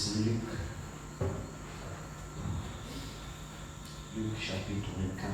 Saint Luc. Luc chapitre 24.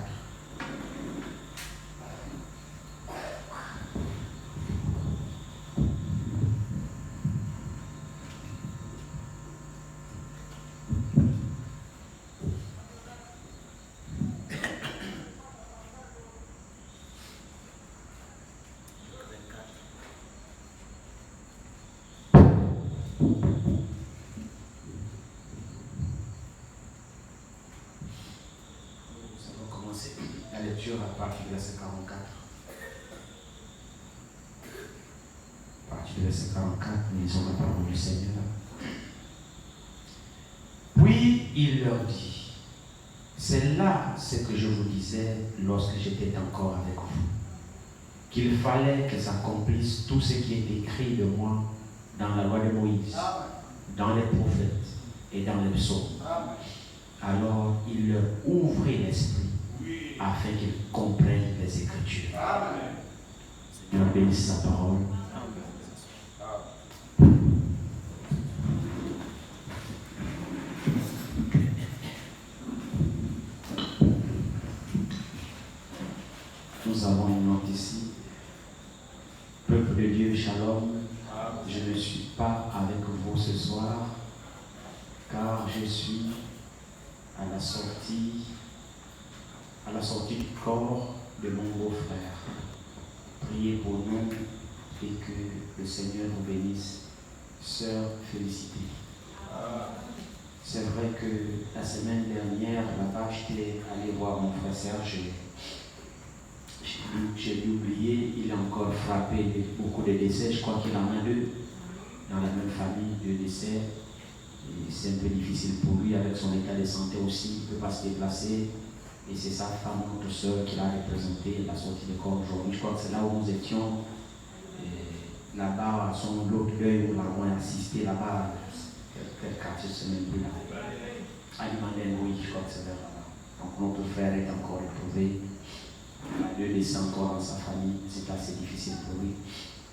La lecture à partir du verset 44. À partir du verset 44, nous lisons la parole du Seigneur. Puis il leur dit, c'est là ce que je vous disais lorsque j'étais encore avec vous, qu'il fallait que s'accomplisse tout ce qui est écrit de moi dans la loi de Moïse, dans les prophètes et dans les psaumes. Alors il leur ouvrit l'esprit afin qu'ils comprennent les Écritures. Amen. Seigneur, bénisse sa parole. Nous avons une note ici. Peuple de Dieu, shalom. Je ne suis pas avec vous ce soir, car je suis à la sortie du corps de mon beau-frère. Priez pour nous et que le Seigneur nous bénisse. Sœur Félicité. C'est vrai que la semaine dernière, là-bas, j'étais allé voir mon frère Serge. J'ai dû oublier, il est encore frappé de beaucoup de décès. Je crois qu'il en a 2 dans la même famille, 2 décès. Et c'est un peu difficile pour lui avec son état de santé aussi. Il ne peut pas se déplacer. Et c'est sa femme, notre soeur, qui l'a représenté la sortie de corps aujourd'hui. Je crois que c'est là où nous étions. Là-bas, à son l'autre deuil, où nous avons assisté là-bas. Quel quartier, je ne sais même plus là. À Limandel, oui, je crois que c'est vers là-bas. Donc notre frère est encore retrouvé. Il a 2 décès encore dans sa famille. C'est assez difficile pour lui.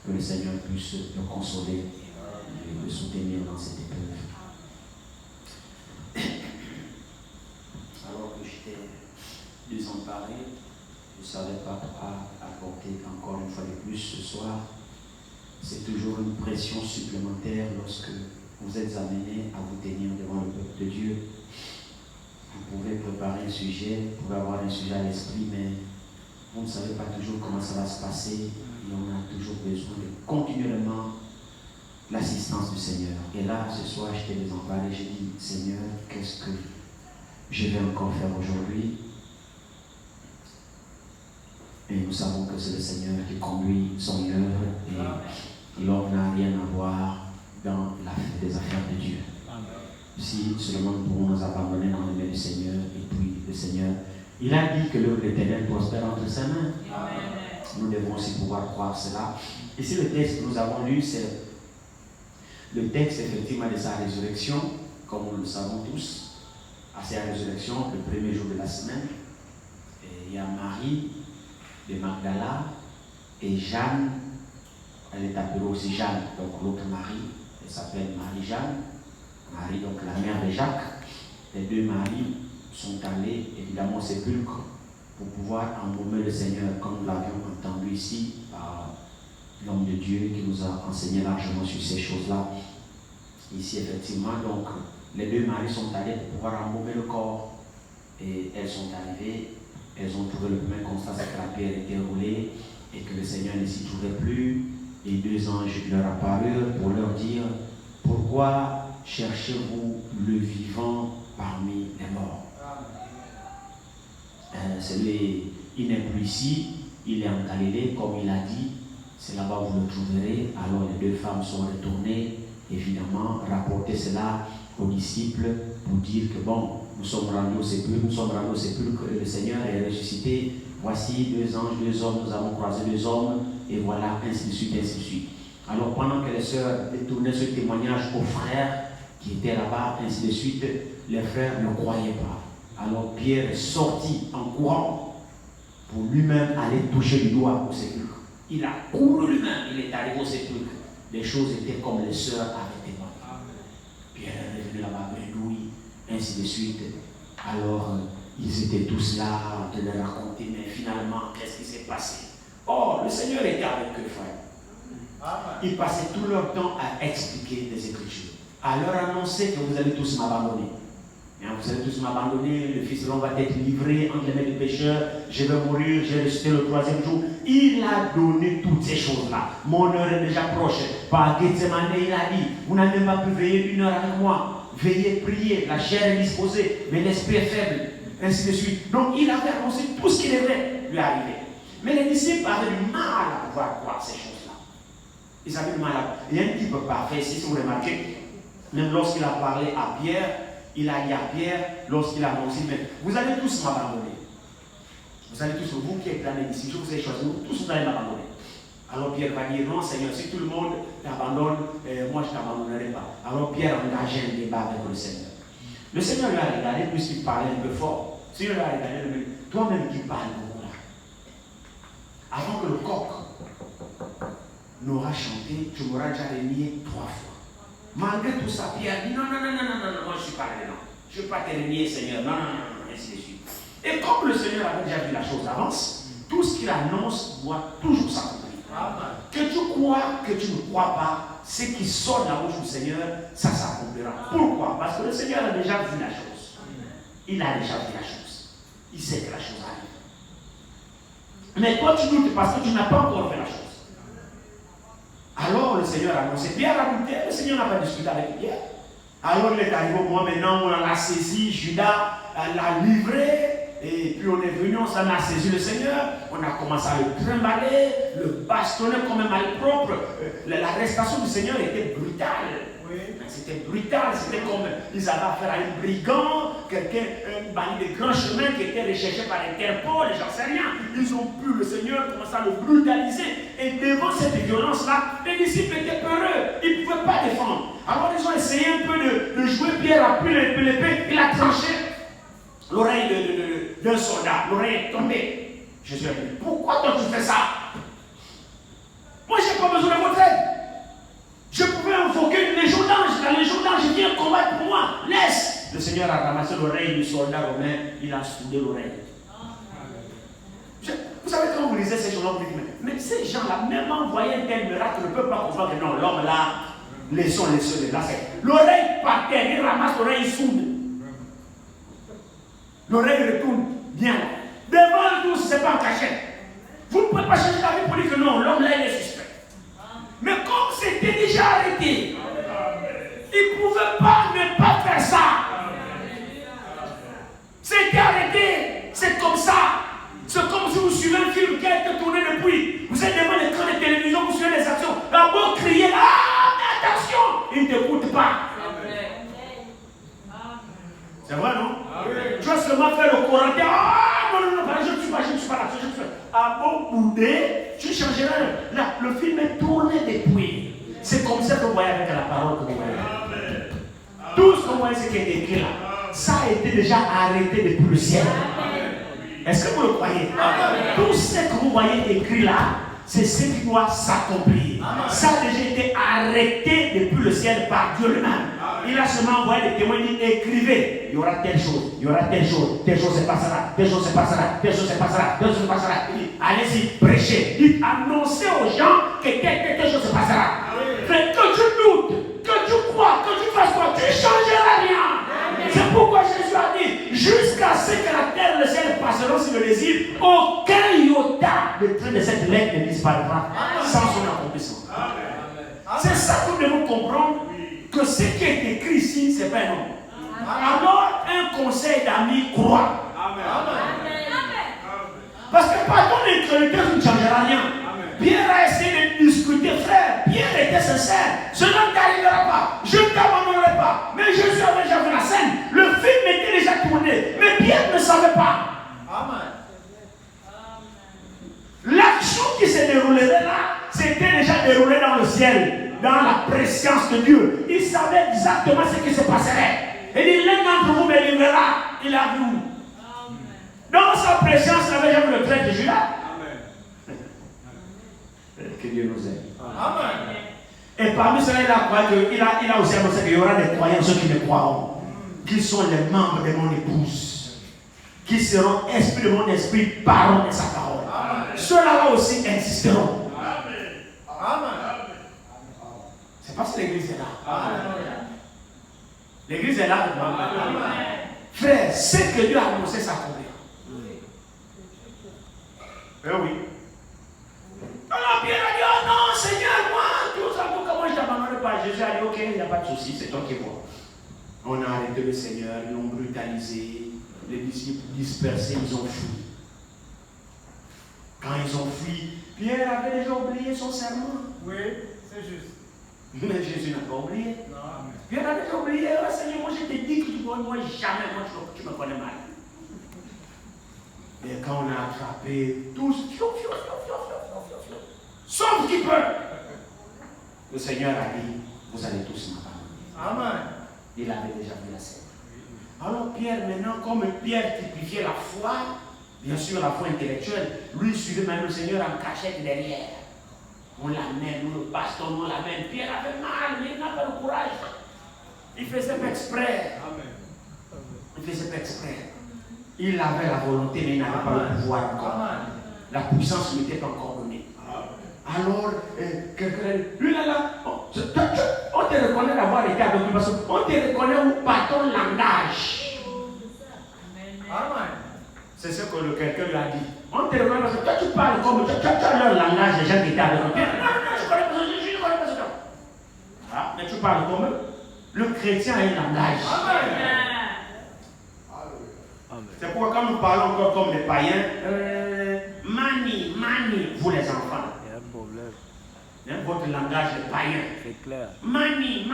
Que le Seigneur puisse le consoler et le soutenir dans cette épreuve. Alors que j'étais désemparé, je ne savais pas quoi apporter encore une fois de plus ce soir. C'est toujours une pression supplémentaire lorsque vous êtes amené à vous tenir devant le peuple de Dieu. Vous pouvez préparer un sujet, vous pouvez avoir un sujet à l'esprit, mais vous ne savez pas toujours comment ça va se passer. Et on a toujours besoin de continuellement l'assistance du Seigneur. Et là, ce soir, j'étais désemparé. J'ai dit, Seigneur, qu'est-ce que je vais encore faire aujourd'hui? Et nous savons que c'est le Seigneur qui conduit son œuvre et l'homme n'a rien à voir dans les affaires de Dieu. Si seulement nous pouvons nous abandonner dans les mains du Seigneur, et puis le Seigneur, il a dit que l'œuvre de l'Éternel prospère entre ses mains. Nous devons aussi pouvoir croire cela. Ici, le texte que nous avons lu, c'est le texte effectivement de sa résurrection, comme nous le savons tous. À sa résurrection, le premier jour de la semaine, et il y a Marie de Magdala et Jeanne, elle est appelée aussi Jeanne, donc l'autre Marie, elle s'appelle Marie-Jeanne, Marie donc la mère de Jacques. Les 2 Maries sont allées évidemment au sépulcre pour pouvoir embaumer le Seigneur, comme nous l'avions entendu ici par l'homme de Dieu qui nous a enseigné largement sur ces choses-là. Ici effectivement, donc les 2 Maries sont allées pour pouvoir embaumer le corps et elles sont arrivées. Elles ont trouvé le premier constat, c'est que la pierre était roulée et que le Seigneur ne s'y trouvait plus. Et 2 anges leur apparurent pour leur dire, pourquoi cherchez-vous le vivant parmi les morts? Il n'est plus ici, il est en Galilée, comme il a dit, c'est là-bas où vous le trouverez. Alors les 2 femmes sont retournées, évidemment, rapporter cela aux disciples pour dire que bon, nous sommes rendus au sépulcre, le Seigneur est ressuscité, voici 2 anges, 2 hommes, nous avons croisé 2 hommes, et voilà, ainsi de suite, ainsi de suite. Alors pendant que les sœurs détournaient ce témoignage aux frères qui étaient là-bas, ainsi de suite, les frères ne croyaient pas. Alors Pierre est sorti en courant pour lui-même aller toucher du doigt au sépulcre. Il a couru lui-même, il est arrivé au sépulcre. Les choses étaient comme les sœurs avaient témoigné. Pierre est revenu ainsi de suite. Alors, ils étaient tous là en train de raconter, mais finalement, qu'est-ce qui s'est passé? Oh, le Seigneur était avec eux, frère. Ils passaient tout leur temps à expliquer les Écritures, à leur annoncer que vous allez tous m'abandonner. Vous allez tous m'abandonner, le Fils de l'homme va être livré entre les mains des pécheurs, je vais mourir, je vais ressusciter le 3e jour. Il a donné toutes ces choses-là. Mon heure est déjà proche. Par Gethsemane, il a dit, vous n'avez même pas pu veiller 1 heure avec moi. Veillez, priez, la chair est disposée, mais l'esprit est faible, ainsi de suite. Donc il avait annoncé tout ce qui devait lui arriver. Mais les disciples avaient du mal à pouvoir croire ces choses-là. Ils avaient du mal à... Il y a un type parfait ici, si vous remarquez, même lorsqu'il a parlé à Pierre, il a dit à Pierre, lorsqu'il a annoncé, mais vous allez tous m'abandonner. Vous allez tous, vous qui êtes là ici, je vous ai choisi, vous tous vous allez m'abandonner. Alors Pierre va dire, non Seigneur, si tout le monde t'abandonne, moi je ne t'abandonnerai pas. Alors Pierre a engagé un débat avec le Seigneur. Le Seigneur lui a regardé, puisqu'il parlait un peu fort. Le Seigneur lui a regardé, il lui a dit, toi-même qui parles beaucoup là, avant que le coq n'aura chanté, tu m'auras déjà renié 3 fois. Malgré tout ça, Pierre dit non, moi je ne suis pas là, non. Je ne veux pas te renier, Seigneur, non, ainsi de suite. Et comme le Seigneur avait déjà vu la chose d'avance, tout ce qu'il annonce doit toujours s'accomplir. Que tu crois, que tu ne crois pas, ce qui sonne la bouche du Seigneur, ça s'accomplira. Pourquoi? Parce que le Seigneur a déjà vu la chose. Il a déjà vu la chose. Il sait que la chose arrive. Mais toi, tu doutes parce que tu n'as pas encore fait la chose. Alors le Seigneur a annoncé. Pierre a douté, le Seigneur n'a pas discuté avec Pierre. Alors il est arrivé au moment maintenant où on l'a saisi, Judas l'a livré. Et puis on est venu, on s'en a saisi le Seigneur, on a commencé à le trimballer, le bastonner comme un malpropre. L'arrestation du Seigneur était brutale. Oui. C'était brutal, c'était comme ils avaient affaire à un brigand, un bandit de grand chemin qui était recherché par Interpol, j'en sais rien. Ils ont pu, le Seigneur, commencer à le brutaliser. Et devant cette violence-là, les disciples étaient peureux, ils ne pouvaient pas défendre. Alors ils ont essayé un peu de jouer. Pierre a pris l'épée, il a tranché l'oreille d'un soldat, l'oreille est tombée. Jésus a dit, pourquoi toi tu fais ça? Moi je n'ai pas besoin de votre aide. Je pouvais invoquer une légion d'anges, la légion d'anges vient combattre pour moi, laisse. Le Seigneur a ramassé l'oreille du soldat romain, il a soudé l'oreille. Vous savez quand vous lisez ces gens-là, vous dites, mais ces gens-là, même en voyant un tel miracle, ne peuvent pas comprendre que non, l'homme là, laissons les soeurs de là. L'oreille par terre, il ramasse l'oreille, il soude. L'oreille retourne bien là. Devant tous, ce n'est pas en cachette. Vous ne pouvez pas changer la vie pour dire que non, l'homme là, il est suspect. Mais comme c'était déjà arrêté, il ne pouvait pas ne pas faire ça. C'était arrêté, c'est comme ça. C'est comme si vous suivez un film qui a été tourné depuis. Vous êtes devant l'écran de télévision, vous suivez les actions. D'abord crier, ah, mais attention, il ne t'écoute pas. C'est vrai, non? Tu vas seulement faire le Coran. Ah, non, je ne suis pas là-dessus, je ne suis pas. À bon boudé, tu changeras. Là, le film est tourné depuis. C'est comme ça que vous voyez avec la parole que vous voyez. Tout ce que vous voyez, ce qui est écrit là, ça a été déjà arrêté depuis le ciel. Est-ce que vous le croyez? Tout ce que vous voyez écrit là, c'est ce qui doit s'accomplir. Ça a déjà été arrêté depuis le ciel par Dieu lui-même. Il a seulement envoyé des témoins, il dit écrivez, il y aura telle chose, il y aura telle chose se passera, telle chose se passera, telle chose se passera, telle chose se passera. Il dit allez-y, prêchez, dites, annoncez aux gens que telle chose se passera. Mais que tu doutes, que tu crois, que tu fasses quoi, tu ne changeras rien. C'est pourquoi Jésus a dit jusqu'à ce que la terre et le ciel passeront sur le désir, aucun iota de trait de cette lettre ne disparaîtra sans son accomplissement. C'est ça que nous devons comprendre, que ce qui est écrit ici, ce n'est pas un homme. Alors, un conseil d'amis, croit. Parce que par ton incrédulité, tu ne changeras rien. Pierre a essayé de discuter, frère. Pierre était sincère. Je ne t'arriverai pas. Je ne t'abandonnerai pas. Mais Jésus avait déjà vu la scène. Le film était déjà tourné. Mais Pierre ne savait pas. L'action qui se déroulerait là, c'était déjà déroulé dans le ciel, dans la présence de Dieu. Il savait exactement ce qui se passerait. Il dit, l'un d'entre vous me livrera. Il a vu. Dans sa présence, il avait déjà vu le trait de Judas. Que Dieu nous aide. Amen. Et parmi cela, il a aussi annoncé qu'il y aura des croyants, ceux qui ne croiront. qui sont les membres de mon épouse, qui seront esprit de mon esprit, parole de sa parole. Ceux-là aussi insisteront. Amen. C'est parce que l'église est là. L'église est là. Frère, ce que Dieu a annoncé s'accomplit. Oui. Alors Pierre a dit, oh non, Seigneur, moi, tout ça, comment je t'abandonne pas. Jésus a dit, ok, il n'y a pas de souci, c'est toi qui vois. On a arrêté le Seigneur, ils l'ont brutalisé, les disciples dispersés, ils ont fui. Quand ils ont fui, Pierre avait déjà oublié son serment. Oui, c'est juste. Mais Jésus n'a pas oublié. Non. Pierre a déjà oublié, oh, Seigneur, moi je te dis que tu connais, moi jamais, moi tu me connais mal. Et quand on a attrapé tous, sauf qui peut, le Seigneur a dit, vous allez tous m'abandonner. Amen. Il avait déjà vu la scène. Alors Pierre, maintenant, comme Pierre typifiait la foi, bien sûr la foi intellectuelle, lui suivait même le Seigneur en cachette derrière. On l'amène, nous le bastonnons, on l'amène. Pierre avait mal, mais il n'a pas le courage. Il faisait pas exprès. Il faisait pas exprès. Il avait la volonté, mais il n'avait pas le pouvoir encore. La puissance ne n'était pas encore donnée. Alors, lui là, on te reconnaît d'avoir été adopté parce qu'on te reconnaît par ton langage. Amen. C'est ce que quelqu'un lui a dit. On te reconnaît parce que toi tu parles comme tu as leur langage, les gens qui étaient avec toi. Non, je connais pas ça, je connais pas ça. Ah, mais tu parles comme eux. Le chrétien a un langage. Amen. C'est pourquoi quand nous parlons encore comme les païens, mani, vous les enfants. Il y a un problème. Votre langage est païen. C'est clair. Mani.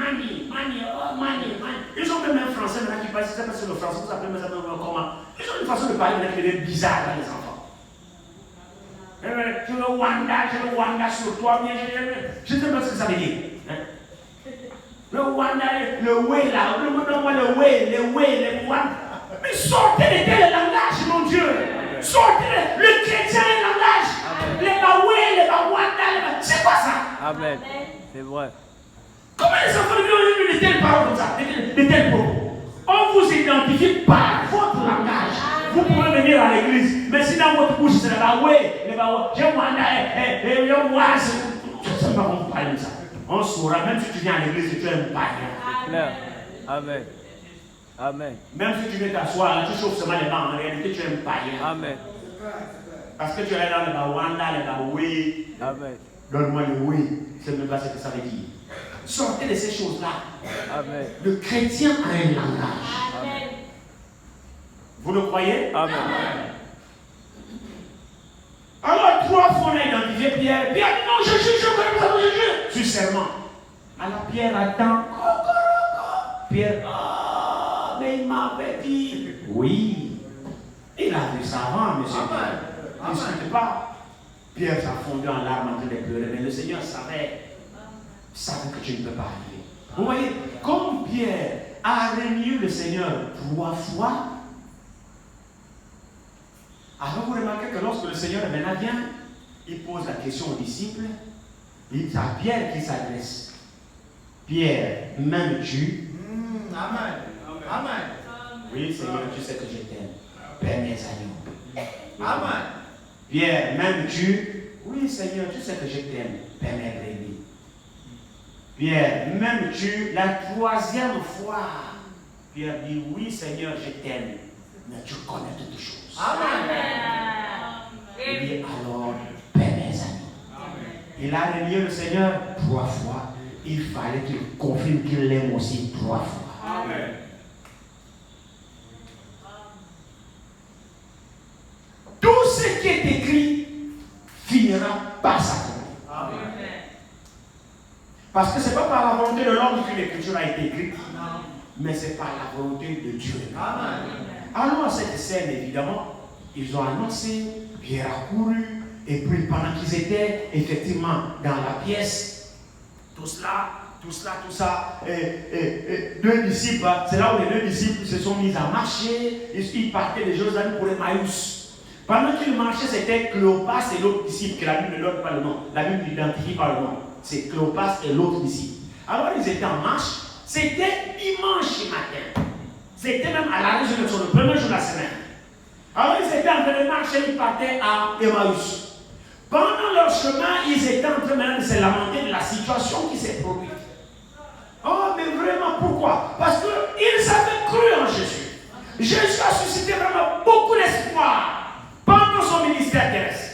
Ils ont même un français maintenant qui passe, c'est parce que le français, vous appelez mais ça comment. Ils ont une façon de parler qui est bizarre dans les enfants. Je le Wanda sur toi, je ne sais pas ce que ça veut dire. Le Wanda, le way là, le way, mais sortez de tel langage, mon Dieu. Sortez le chrétien est langage. Les Bawé, les Bawanda, c'est quoi ça? Amen. C'est vrai. Comment les enfants ont eu de telles paroles comme ça, de tels propos? On vous identifie par votre langage. Vous pouvez venir à l'église, mais si dans votre bouche c'est les Bawé, les Bawanda, je ne sais pas comment vous parlez de ça. On saura, même si tu viens à l'église, tu es un païen. Clair. Amen. Amen. Même si tu veux t'asseoir, là, tu chauffes seulement les bancs, en réalité tu es un païen. Amen. Parce que tu es dans le Bawanda, le Bawé. Amen. Donne-moi le oui, c'est même pas ce que ça veut dire. Sortez de ces choses-là. Amen. Le chrétien a un langage. Amen. Vous le croyez? Amen. Alors, 3 fois on a identifié Pierre. Pierre dit non, je connais pas ça, je jure. Sur serment. Alors Pierre attend. Pierre, mais il m'avait dit. Oui. Il a vu ça avant, monsieur. Ne discutez pas. Pierre s'est fondu en larmes en train de pleurer, mais le Seigneur savait que tu ne peux pas arriver. Vous voyez, comme Pierre a renié le Seigneur 3 fois, alors vous remarquez que lorsque le Seigneur maintenant vient, il pose la question aux disciples, c'est à Pierre qui s'adresse. Pierre, m'aimes-tu? Amen. Amen. Oui, Seigneur, tu sais que je t'aime. Père mes agneaux. Amen. Pierre, m'aimes-tu? Oui, Seigneur, tu sais que je t'aime. Père mes brebis. Pierre, m'aimes-tu? La 3e fois, Pierre dit, oui, Seigneur, je t'aime. Mais tu connais toutes choses. Amen. Il dit, alors, Père mes agneaux. Il a renié le Seigneur 3 fois. Il fallait qu'il confirme qu'il l'aime aussi 3 fois. Amen. Tout ce qui est écrit finira par s'accomplir. Parce que ce n'est pas par la volonté de l'homme que l'écriture a été écrite, mais c'est par la volonté de Dieu. Amen. Alors à cette scène, évidemment, ils ont annoncé, Pierre a couru, et puis pendant qu'ils étaient effectivement dans la pièce, tout ça, deux disciples, c'est là où les 2 disciples se sont mis à marcher, ils partaient de Jérusalem pour Emmaüs. Pendant qu'ils marchaient, c'était Cléopas et l'autre disciple, que la Bible ne donne pas le nom, la Bible n'identifie pas le nom, c'est Cléopas et l'autre disciple. Alors ils étaient en marche, c'était dimanche matin. C'était même à la résurrection, le premier jour de la semaine. Alors ils étaient en train de marcher, ils partaient à Emmaüs. Pendant leur chemin, ils étaient en train de se lamenter de la situation qui s'est produite. Oh, mais vraiment, pourquoi? Parce qu'ils avaient cru en Jésus. Jésus a suscité vraiment beaucoup d'espoir pendant son ministère terrestre.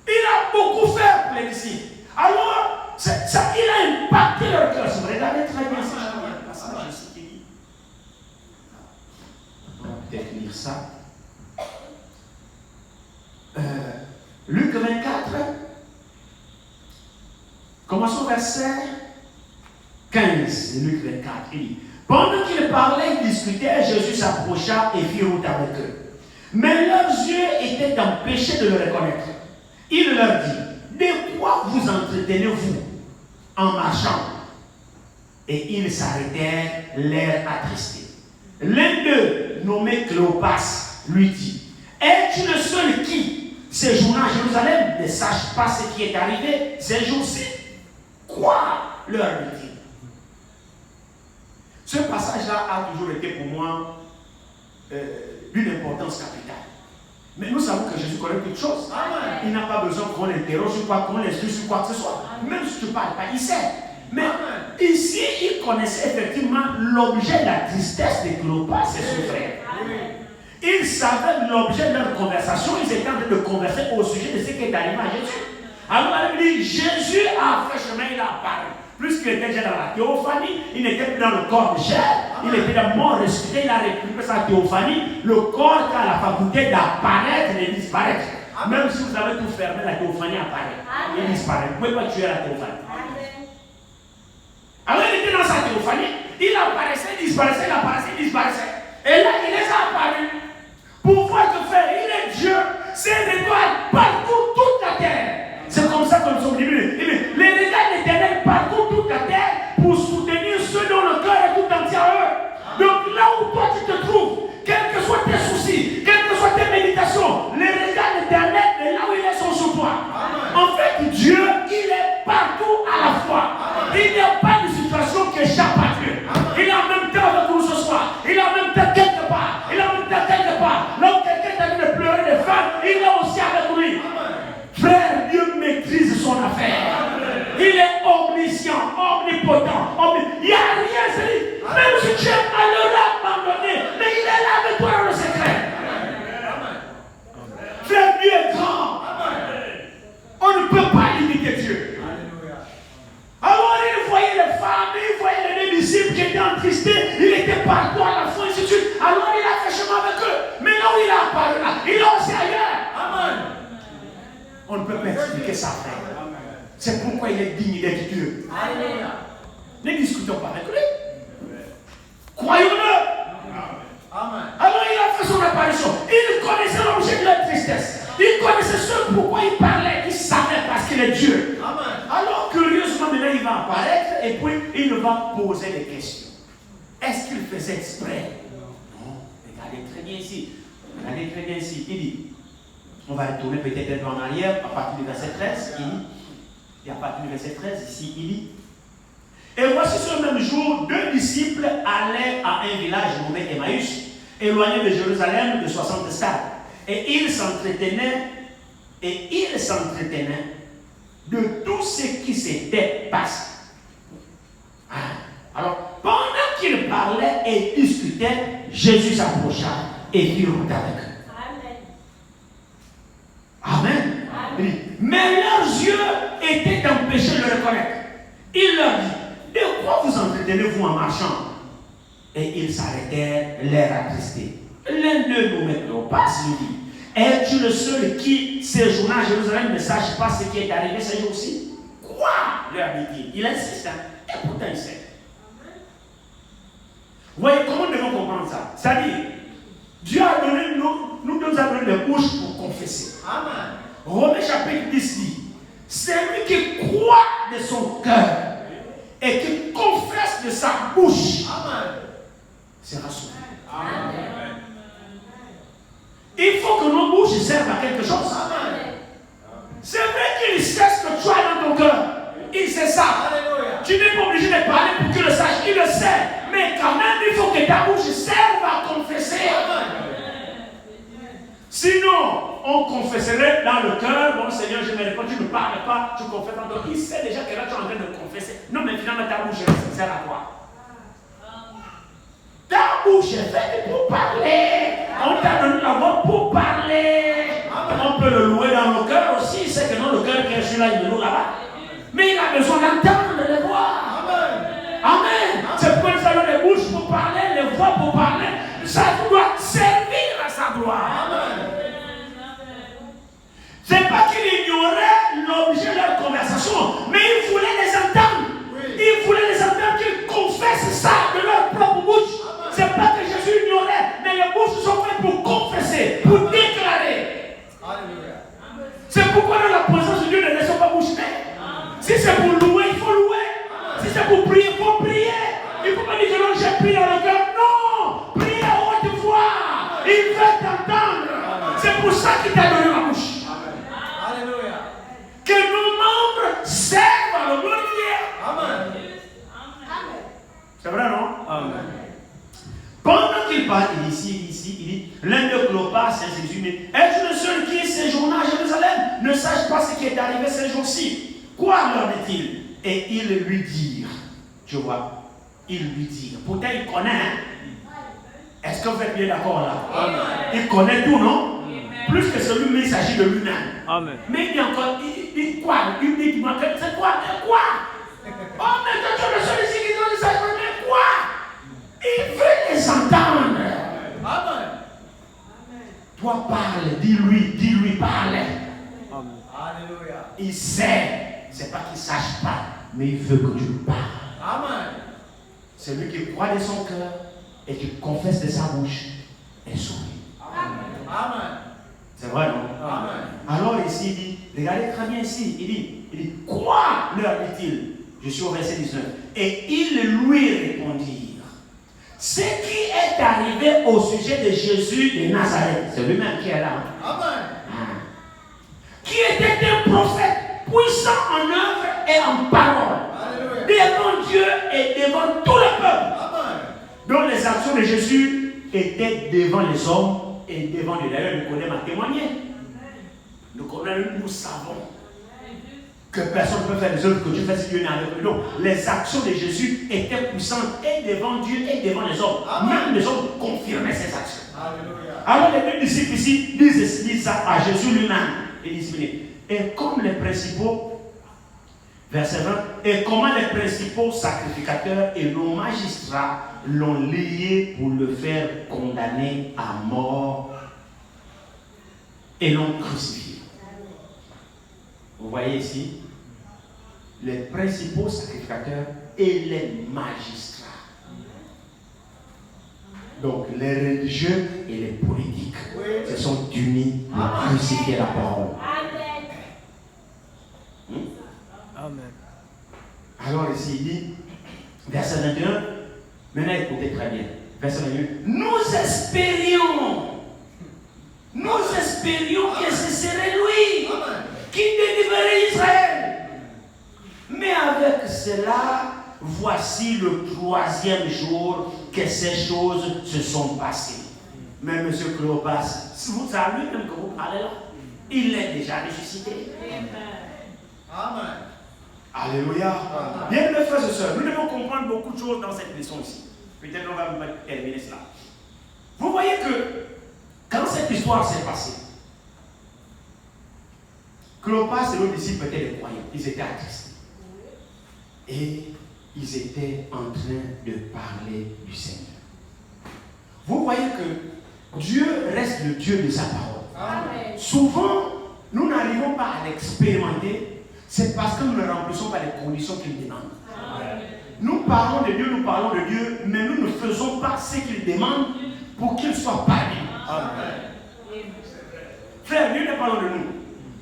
Il a beaucoup fait pour les disciples. Alors, ça, il a impacté leur cœur. Regardez très bien si je reviens. Passage ici qui dit. On va peut-être lire ça. Luc 24. Commençons verset 15 de Luc 24. Il dit, pendant qu'ils parlaient, ils discutaient, Jésus s'approcha et fit route avec eux. Mais leurs yeux étaient empêchés de le reconnaître. Il leur dit, de quoi vous entretenez-vous en marchant? Et ils s'arrêtèrent, l'air attristé. L'un d'eux, nommé Cléopas, lui dit, es-tu le seul qui, séjournant à Jérusalem, ne sache pas ce qui est arrivé ces jours-ci? Quoi? Leur dit-il. Ce passage-là a toujours été pour moi d'une importance capitale. Mais nous savons que Jésus connaît toutes choses. Amen. Il n'a pas besoin qu'on l'interroge sur quoi, qu'on l'instruise sur quoi que ce soit. Même si tu ne parles pas, il sait. Mais ici, il connaissait effectivement l'objet de la tristesse de Cléopas et son frère. Il savait l'objet de leur conversation. Ils étaient en train de converser au sujet de ce qui est arrivé à Jésus. Alors il dit, Jésus a fait chemin, il a apparu. Puisqu'il était déjà dans la théophanie, il n'était plus dans le corps de chair, il était dans mort ressuscité, il a récupéré sa théophanie. Le corps qui a la faculté d'apparaître et de disparaître. Même si vous avez tout fermé, la théophanie apparaît. Il disparaît. Vous ne pouvez pas tuer la théophanie. Alors il était dans sa théophanie, il apparaissait, il disparaissait, il apparaissait, il disparaissait. Et là, il les a apparus. Pour voir que faire, il est Dieu, ses étoiles parcourent toute la terre. C'est comme ça que nous sommes libérés. Les regards de l'Éternel parcourent toute la terre pour soutenir ceux dont le cœur est tout entier à eux. Donc là où toi tu te trouves, quels que soient tes soucis, quelles que soient tes méditations, les regards de l'Éternel est là où il est sont sur toi. En fait, Dieu, il est partout à la fois. Il n'y a pas de situation qui échappe à Dieu. Il est en même temps avec nous ce soir. Il est en même temps quelque part. Il est en même temps quelque part. Là où quelqu'un est en train de pleurer des femmes, il est aussi avec lui. Frère, Dieu maîtrise son affaire. Il est omniscient, omnipotent. Il n'y a rien, c'est dit. Même si tu es malheureux, abandonné, mais il est là avec toi dans le secret. Frère, Dieu est grand. On ne peut pas limiter Dieu. Alors il voyait les femmes, il voyait les disciples qui étaient entristés, il était partout à la fois, ainsi de suite. Alors il a fait chemin avec eux. Mais là où il a apparu là, il est aussi ailleurs. Amen. On ne peut pas expliquer ça, frère. C'est pourquoi il est digne d'être Dieu. Alléluia. Ne discutons pas avec lui. Croyons-le. Amen. Alors il a fait son apparition. Il connaissait l'objet de leur tristesse. Il connaissait ce pourquoi il parlait. Il savait parce qu'il est Dieu. Amen. Alors curieusement, maintenant il va apparaître et puis il va poser des questions. Est-ce qu'il faisait exprès? Non. Regardez très bien ici. Regardez très bien ici. Il dit. On va retourner peut-être un peu en arrière, à partir du verset 13, il dit, et à partir du verset 13, ici, il dit, et voici ce même jour, 2 disciples allaient à un village nommé Emmaüs, éloigné de Jérusalem de 60 stades, et ils s'entretenaient de tout ce qui s'était passé. Alors, pendant qu'ils parlaient et discutaient, Jésus s'approcha et fit route avec eux. Amen. Amen. Mais leurs yeux étaient empêchés de le reconnaître. Il leur dit, de quoi vous entretenez-vous en marchant? Et ils s'arrêtèrent, l'air attristé. L'un d'eux, nommé Cléopas, lui dit, es-tu le seul qui, séjournant à Jérusalem, ne sache pas ce qui est arrivé ces jours-ci? Quoi? Leur dit-il. Il insiste, et pourtant il sait. Vous voyez comment nous devons comprendre ça? C'est-à-dire, Dieu a donné, nous a donné des bouches pour confesser. Amen. Romains chapitre 10 dit, celui qui croit de son cœur et qui confesse de sa bouche, amen, sera sauvé. Amen. Il faut que nos bouches servent à quelque chose. Amen. C'est vrai qu'il sait ce que tu as dans ton cœur. Il sait ça. Alléluia. Tu n'es pas obligé de parler pour qu'il le sache. Il le sait. Mais quand même, il faut que ta bouche Sinon, on confesserait dans le cœur, bon Seigneur, je me réponds, tu ne parles pas, tu confesses dans ton cœur. Il sait déjà que là tu es en train de confesser. Non, mais finalement ta bouche est sincère à toi. Ta bouche est faite pour parler. On t'a donné la voix pour parler. On peut le louer dans le cœur aussi. C'est que dans le cœur qui est celui-là, il le loue là-bas. Mais il a besoin d'entendre les voix. Amen. C'est pourquoi nous avons les bouches pour parler, les voix pour parler. Ça doit servir à sa gloire. C'est pas qu'il ignorait l'objet de leur conversation, mais il voulait les entendre. Il voulait les entendre qu'ils confessent ça de leur propre bouche. C'est pas que Jésus ignorait, mais les bouches sont faites pour confesser, pour déclarer. C'est pourquoi dans la présence de Dieu, ne laissons pas bouche bée. Si c'est pour louer, il faut louer. Si c'est pour prier, il faut prier. Il ne faut pas dire que non, j'ai prié dans le cœur. Non, priez à haute voix. Il veut t'entendre. C'est pour ça qu'il t'a donné la bouche. Que nos membres servent à le glorifier. Amen. C'est vrai, non? Amen. Pendant qu'il parle, il dit, l'un de Clopas, c'est Jésus, mais est-ce le seul qui séjourna à Jérusalem ne sache pas ce qui est arrivé ces jours-ci? Quoi leur dit-il? Et ils lui dirent, tu vois, ils lui dirent, pourtant il connaît, hein? Est-ce que vous êtes bien d'accord là? Amen. Il connaît tout, non? Plus que celui, mais il s'agit de lui-même. Amen. Mais il dit encore, il dit quoi? Il dit, c'est quoi? Quoi? Oh, mais tu es le seul ici qui donne ça, mais quoi? Il veut les entendre. Amen. Toi parle, dis-lui, parle. Amen. Alléluia. Il sait. C'est pas qu'il ne sache pas, mais il veut que tu parles. Amen. Celui qui croit de son cœur et qui confesse de sa bouche est sauvé. Amen. C'est vrai, non? Amen. Alors ici, il dit, regardez très bien ici, il dit, quoi leur dit-il? Je suis au verset 19. Et ils lui répondirent. Ce qui est arrivé au sujet de Jésus de Nazareth, c'est lui-même qui est là. Amen. Qui était un prophète puissant en œuvre et en parole. Alléluia. Devant Dieu et devant tout le peuple. Amen. Donc les actions de Jésus étaient devant les hommes et devant Dieu. D'ailleurs, Nicodème a témoigné. Nous savons que personne ne peut faire les œuvres que Dieu fait si Dieu n'est avec lui. Donc, les actions de Jésus étaient puissantes et devant Dieu et devant les hommes. Amen. Même les hommes confirmaient ces actions. Alléluia. Alors les deux disciples ici disent ça à Jésus lui-même. Ils disent, et comme les principaux, verset 20, et comment les principaux sacrificateurs et nos magistrats l'ont lié pour le faire condamner à mort et l'ont crucifié. Vous voyez ici, les principaux sacrificateurs et les magistrats. Donc les religieux et les politiques se sont unis pour crucifier la parole. Amen. Alors ici il dit, verset 21, maintenant écoutez très bien, verset 21, nous espérions que ce serait lui qui délivrerait Israël. Mais avec cela, voici le 3e jour que ces choses se sont passées. Mais M. Cléopas, si vous savez lui-même que vous parlez là, il est déjà ressuscité. Amen. Alléluia. Bien, mes frères et sœurs, nous devons comprendre beaucoup de choses dans cette leçon ici. Peut-être on va terminer cela. Vous voyez que quand cette histoire s'est passée, Cléopas et l'autre disciples étaient des croyants. Ils étaient attristés. Et ils étaient en train de parler du Seigneur. Vous voyez que Dieu reste le Dieu de sa parole. Amen. Souvent, nous n'arrivons pas à l'expérimenter. C'est parce que nous ne remplissons pas les conditions qu'il demande. Amen. Nous parlons de Dieu, mais nous ne faisons pas ce qu'il demande pour qu'il soit parmi nous. Amen. Frère, Dieu ne parle de nous.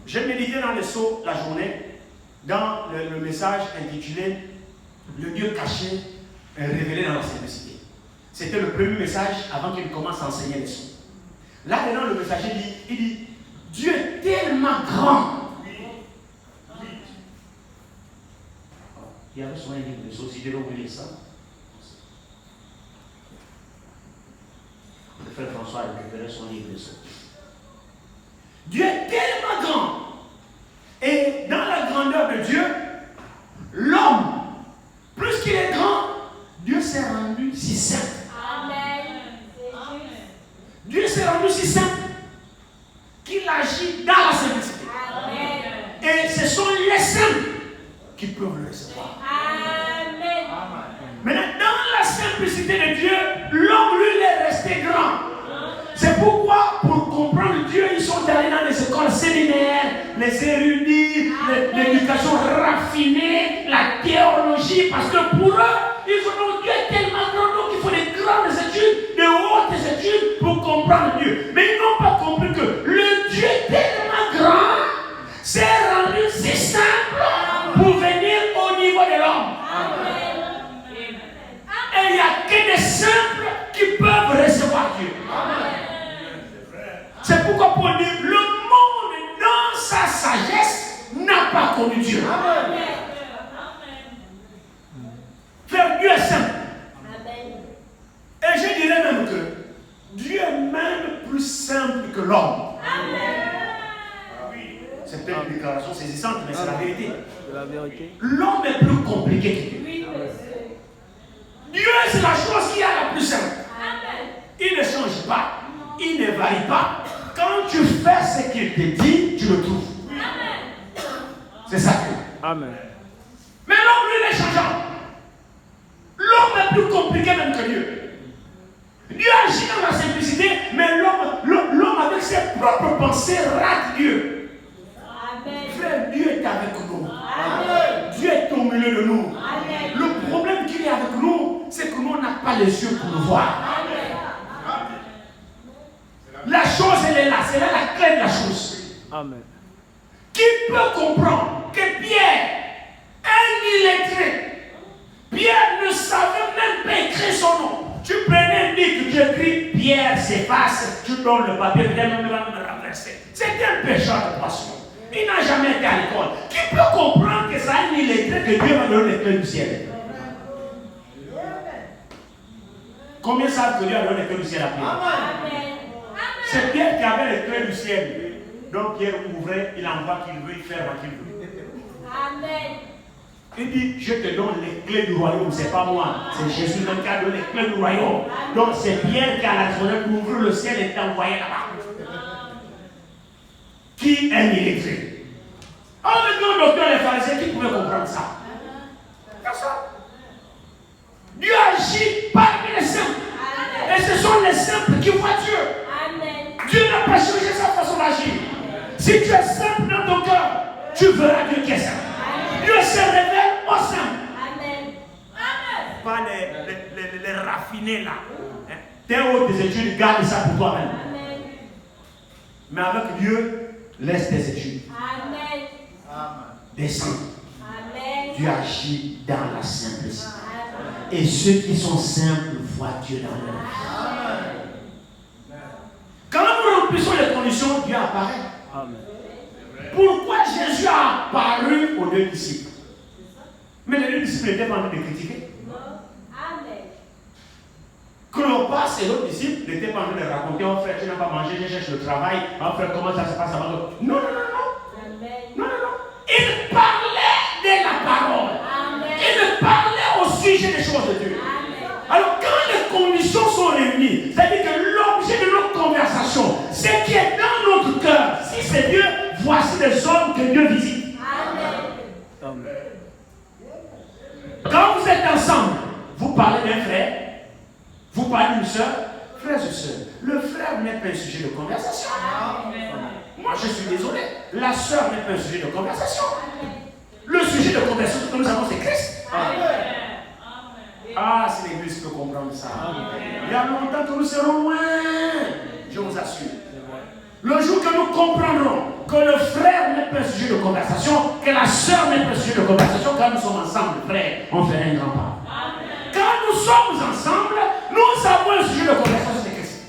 J'ai médité dans le sceau la journée, dans le message intitulé Le Dieu caché révélé dans la simplicité. C'était le premier message avant qu'il commence à enseigner les sceaux. Là-dedans, le messager dit, Dieu est tellement grand. Il y avait souvent un livre de sceaux, si je vais vous lire ça. Le frère François a récupéré son livre de sceaux. qu'il agit dans la simplicité. Et ce sont les simples qui peuvent le recevoir. Maintenant, dans la simplicité de Dieu, l'homme, lui, il est resté grand. C'est pourquoi, pour comprendre Dieu, ils sont allés dans les écoles séminaires, les érudits, l'éducation raffinée, la théologie, parce que pour eux, ils ont Dieu est tellement grand, donc il faut des grandes études, de hautes études pour comprendre Dieu. Mais ils n'ont pas compris que le Dieu tellement grand s'est rendu si simple pour venir au niveau de l'homme. Et il n'y a que des simples qui peuvent recevoir Dieu. C'est pourquoi Paul dit, le monde dans sa sagesse n'a pas connu Dieu. Frère, Dieu est simple. Et je dirais même que Dieu est même plus simple que l'homme. C'est peut-être une déclaration saisissante, mais c'est la vérité. L'homme est plus compliqué que Dieu. Dieu, c'est la chose qui est la plus simple. Il ne change pas, il ne varie pas. Quand tu fais ce qu'il te dit, tu le trouves. C'est ça que. Amen. Mais l'homme, lui, il est changeant. L'homme est plus compliqué même que Dieu. Dieu agit dans la simplicité, mais l'homme avec ses propres pensées rate Dieu. Frère, Dieu est avec nous. Dieu est au milieu de nous. Le problème qu'il y a avec nous, c'est que nous, on n'a pas les yeux pour le voir. La chose, elle est là. C'est là la clé de la chose. Amen. Qui peut comprendre que Pierre, un illettré, Pierre ne savait même pas écrire son nom. Tu prenais un livre, tu écris Pierre s'efface, tu donnes le papier, tu même le renverser. C'était un pécheur de poisson. Il n'a jamais été à l'école. Qui peut comprendre que c'est un illettré que Dieu va donner les clés du ciel? Combien savent que Dieu a donné les clés du ciel à Pierre? C'est Pierre qui avait les clés du ciel. Donc Pierre ouvrait, il envoie qu'il veut, il ferme qu'il veut. Amen. Il dit, je te donne les clés du royaume, c'est pas moi. C'est Jésus même qui a donné les clés du royaume. Donc c'est Pierre qui a la responsabilité pour ouvrir le ciel et t'envoyer là-bas. Qui est illettré? Oh, le grand docteur, les pharisiens, qui pouvaient comprendre ça? Personne. Dieu agit parmi les simples. Et ce sont les simples qui voient Dieu. Dieu n'a pas changé sa façon d'agir. Si tu es simple dans ton cœur, tu verras Dieu qui est simple. Dieu se révèle au simple. Pas les raffinés là. Tes hautes études, garde ça pour toi-même. Mais avec Dieu, laisse tes études. Descends. Dieu agit dans la simplicité. Et ceux qui sont simples voient Dieu dans leur vie. Quand nous remplissons les conditions, Dieu apparaît. Amen. Pourquoi Jésus a apparu aux deux disciples? Mais les deux disciples n'étaient pas en train de critiquer. Cléopas et l'autre disciple n'étaient pas en train de raconter, oh frère, tu n'as pas mangé, je cherche le travail, oh frère, comment ça se passe avant? Non, non, non, non. Non, non, non. Il parlait de la parole. Il parlait au sujet des choses de Dieu. Alors quand les conditions sont réunies, c'est-à-dire que l'objet de notre conversation, ce qui est dans notre cœur, si c'est Dieu, voici les hommes que Dieu visite. Amen. Quand vous êtes ensemble, vous parlez d'un frère, vous parlez d'une soeur, frères et sœurs, le frère n'est pas un sujet de conversation. Moi je suis désolé, la soeur n'est pas un sujet de conversation. Le sujet de conversation que nous avons, c'est Christ. Ah, si l'église peut comprendre ça. Il y a longtemps que nous serons loin, je vous assure. Le jour que nous comprendrons que le frère n'est pas un sujet de conversation, que la soeur n'est pas un sujet de conversation, quand nous sommes ensemble, frère, on fait un grand pas. Quand nous sommes ensemble, nous avons un sujet de conversation, c'est Christ.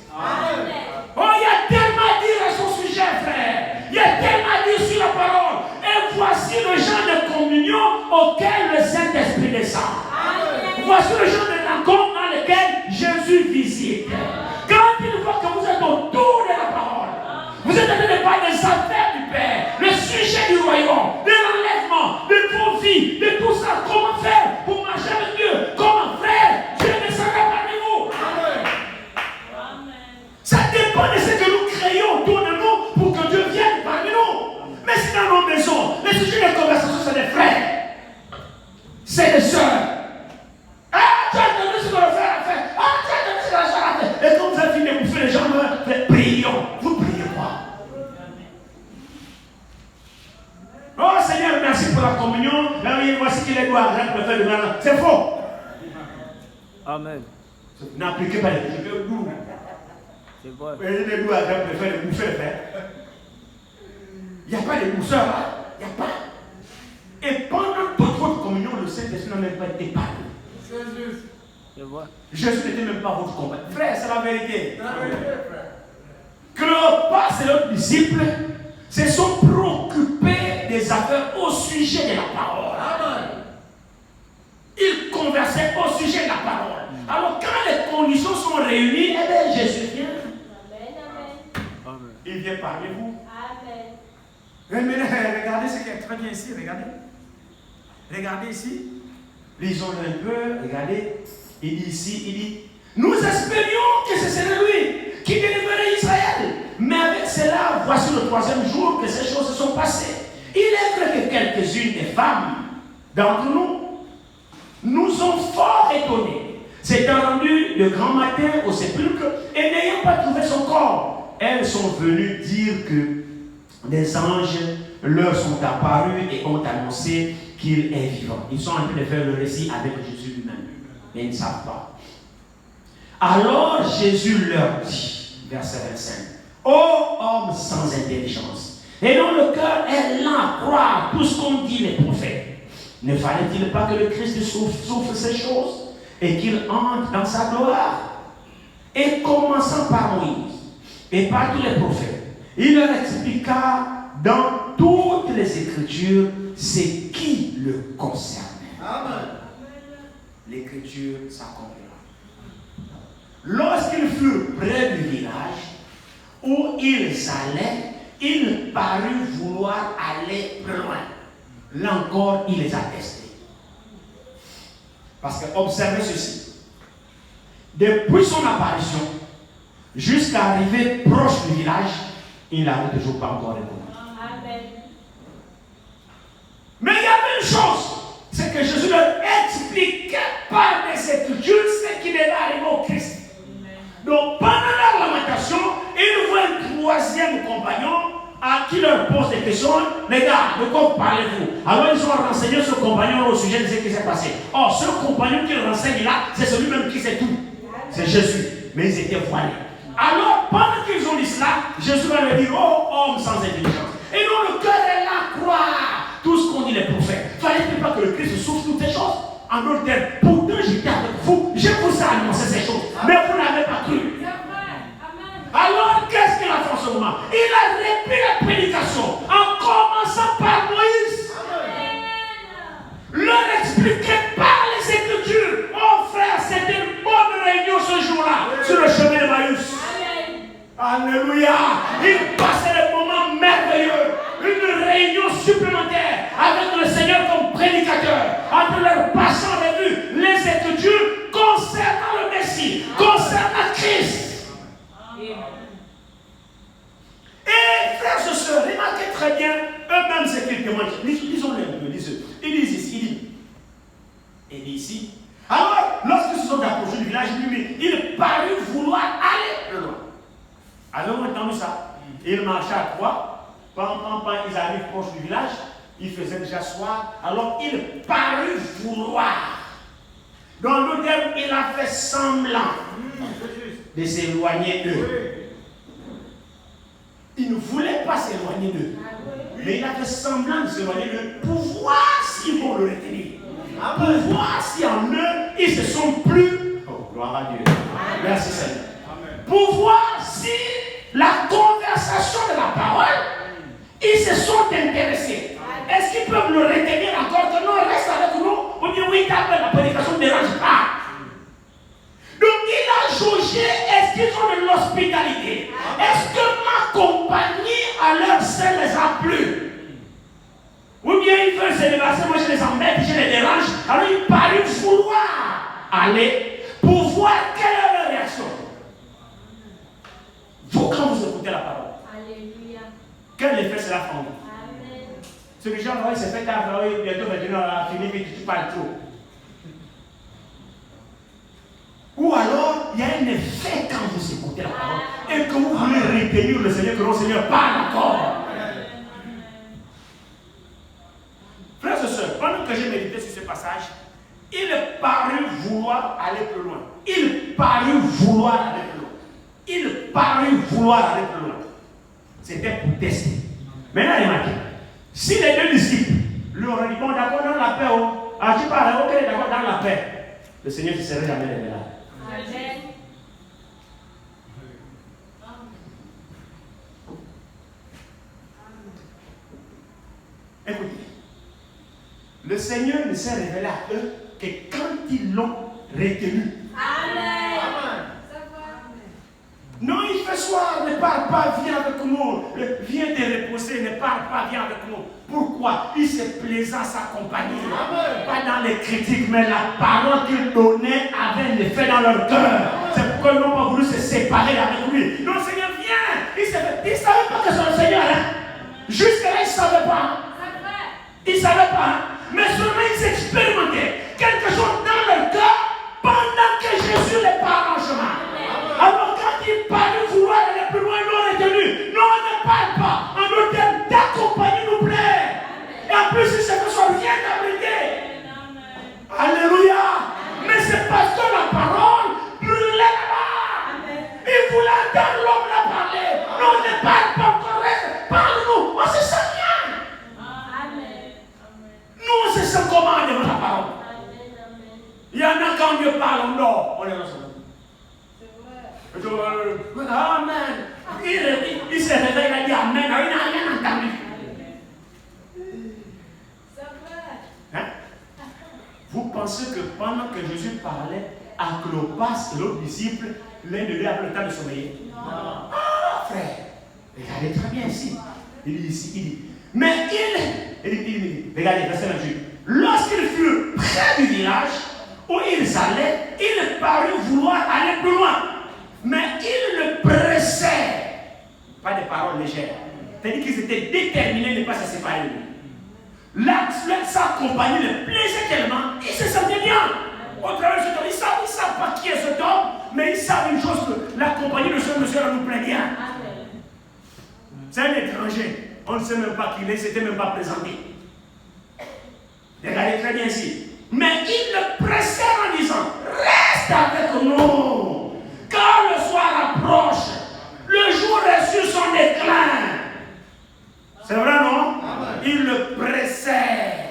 Oh, il y a tellement à dire à son sujet, frère. Il y a tellement à dire sur la parole. Et voici le genre de communion auquel le Saint-Esprit descend. Voici le genre de rencontre dans lequel Jésus visite. Quand il voit que vous êtes autour de la parole, vous êtes en train de parler des affaires du Père, le sujet du royaume, de l'enlèvement, de vos vies, de tout ça. Comment faire pour marcher avec Dieu? Comment faire? Dieu descendra parmi vous. Ça dépend de ce que nous créons autour de nous pour que communion, là, voici qu'il est doigt agréable pour le faire de mal. C'est faux. Amen. N'appliquez pas les doux. C'est vrai. Les doigts agréables pour le faire, de bouffer le fer. Il n'y a pas de douceur là. Il n'y a pas. Et pendant toute votre communion, le Saint-Esprit n'a même pas été parlé. C'est vrai. Jésus n'était même pas votre combat. Frère, c'est la vérité. Cléopas et l'autre disciple se sont préoccupés des affaires au sujet de la parole. Amen. Ils conversaient au sujet de la parole. Alors quand les conditions sont réunies, eh bien Jésus vient. Amen. Il vient parmi vous. Amen. Mais regardez ce qui est très bien ici. Regardez. Regardez ici. Lisons un peu. Regardez. Il dit ici, il dit, nous espérions que ce serait lui qui délivrerait Israël. Mais avec cela, voici le 3e jour que ces choses se sont passées. Il est vrai que quelques-unes des femmes d'entre nous ont fort étonnés. S'étant rendues de grand matin au sépulcre et n'ayant pas trouvé son corps, elles sont venues dire que des anges leur sont apparus et ont annoncé qu'il est vivant. Ils sont en train de faire le récit avec Jésus lui-même. Mais ils ne savent pas. Alors Jésus leur dit, verset 25, ô homme sans intelligence, et dont le cœur est lent à croire tout ce qu'ont dit les prophètes, ne fallait-il pas que le Christ souffre ces choses et qu'il entre dans sa gloire? Et commençant par Moïse et par tous les prophètes, il leur expliqua dans toutes les Écritures ce qui le concernait. Amen. L'écriture s'accomplira. Lorsqu'ils furent près du village où ils allaient, il parut vouloir aller plus loin. Là encore, il les a testés. Parce que observez ceci. Depuis son apparition, jusqu'à arriver proche du village, il n'avait toujours pas encore répondu. Amen. Mais il y avait une chose. C'est que Jésus leur expliquait par les Écritures ce qui devait arriver au Christ. Donc pendant leur lamentation, ils voient un 3e compagnon à qui leur pose des questions. Les gars, de quoi parlez-vous? Alors ils ont renseigné ce compagnon au sujet de ce qui s'est passé. Or, ce compagnon qu'ils renseignent là, c'est celui-même qui sait tout. C'est Jésus. Mais ils étaient voilés. Alors, pendant qu'ils ont dit cela, Jésus va leur dire, oh homme sans intelligence, et dont le cœur est là à croire tout ce qu'ont dit les prophètes. Fallait-il pas que le Christ souffre toutes ces choses? En d'autres termes, pourtant j'étais avec vous, je vous ai annoncé ces choses, mais vous n'avez pas cru. Alors, qu'est-ce qu'il a fait en ce moment? Il a répété la prédication en commençant par Moïse. Leur expliquer par les Écritures. Oh frère, c'était une bonne réunion ce jour-là, sur le chemin de Maïs. Alléluia. Il passait des moments merveilleux. Une réunion supplémentaire avec le Seigneur comme prédicateur. Entre leur passant en revue les Écritures concernant le Messie, concernant Christ. Et frères et sœurs, remarquez très bien eux-mêmes ce qu'ils témoignent. Lisons-les un peu, lisez. Ils disent ici, il dit ici. Alors, lorsqu'ils se sont approchés du village, il parut vouloir aller plus loin. Avez-vous entendu ça? Il marchait à 3. Quand ils arrivent proche du village, il faisait déjà soir. Alors, il parut vouloir. Dans le terme, il a fait semblant de s'éloigner d'eux. Il ne voulait pas s'éloigner d'eux. Mais il a fait semblant de s'éloigner d'eux pour voir s'ils vont le retenir. Pour voir si en eux, ils se sont plus. Oh, gloire à Dieu. Merci Seigneur. Pour voir si la conversation de la parole, ils se sont intéressés. Est-ce qu'ils peuvent le retenir encore que non, reste avec nous? Ou bien oui, la prédication ne dérange pas. Donc il a jaugé, est-ce qu'ils ont de l'hospitalité? Est-ce que ma compagnie à leur sein les a plu? Ou bien ils veulent se débarrasser, moi je les embête, je les dérange. Alors il parut vouloir aller pour voir quelle est leur réaction. Vous, quand vous écoutez la parole, Alléluia. quel effet cela fait en vous? Amen. Ce que les gens voient, c'est fait tard, bientôt maintenant, on a fini, mais tu parles trop. Ou alors, il y a un effet quand vous écoutez la parole et que vous voulez retenir le Seigneur, que le Seigneur parle encore. Frères et sœurs, parut vouloir aller plus loin. Il parut vouloir aller plus loin. Il parut vouloir aller plus loin. C'était pour tester. Maintenant, remarquez. Si les deux disciples lui auraient dit, bon, d'accord, dans la paix, oh. Ah, tu parles, ok, d'accord, dans la paix. Le Seigneur ne serait jamais levé là. Amen. Écoutez, le Seigneur ne s'est révélé à eux que quand ils l'ont retenu. Amen. Non, il fait soir, ne parle pas, viens avec nous. Viens te reposer, ne parle pas, viens avec nous. Pourquoi? Il se plaisait à s'accompagner. Pas dans les critiques, mais la parole qu'il donnait avait un effet dans leur cœur. C'est pourquoi ils n'ont pas voulu se séparer avec lui. Non, Seigneur, viens. Ils ne savaient pas que c'est le Seigneur. Hein? Jusque-là, ils ne savaient pas. Ils ne savaient pas. Mais seulement ils expérimentaient quelque chose dans leur cœur pendant que Jésus les parle en chemin. Alors quand il parle de vouloir aller plus loin, ils l'ont retenu. Non, on ne parle pas. En d'autres termes, d'accompagner nous plaît. Et en plus, il se fait soit rien d'abriter. Alléluia. Mais c'est parce que la parole brûlait là-bas. Il voulait entendre l'homme la parler. Non, on ne parle pas encore. Parle-nous. On se sent bien. Nous, on se sent comment devant la parole. Il y en a quand Dieu parle, on dort. On est ensemble. Amen. Il se réveille, il a dit Amen. Il n'a rien entendu. Hein? Vous pensez que pendant que Jésus parlait à Cléopas et l'autre disciple, l'un de eux avait le temps de sommeiller? Non. Ah, frère, regardez très bien ici. Il dit ici, il dit. Mais il dit, regardez, verset 28. Lorsqu'ils furent près du village où ils allaient, il parut vouloir aller plus loin. Mais ils le pressaient. Pas des paroles légères. C'est-à-dire qu'ils étaient déterminés de ne pas se séparer de lui. L'acte s'accompagnait, le plaisait tellement, ils se sentaient bien. Au travers de cet homme, ils ne savent pas qui est cet homme, mais ils savent une chose, que la compagnie de ce monsieur nous plaît bien. C'est un étranger. On ne sait même pas qui il est, il ne s'était même pas présenté. Regardez très bien ici. Mais ils le pressaient en disant, reste avec nous. Quand le soir approche, le jour est sur son déclin. C'est vrai, non? Il le pressèrent.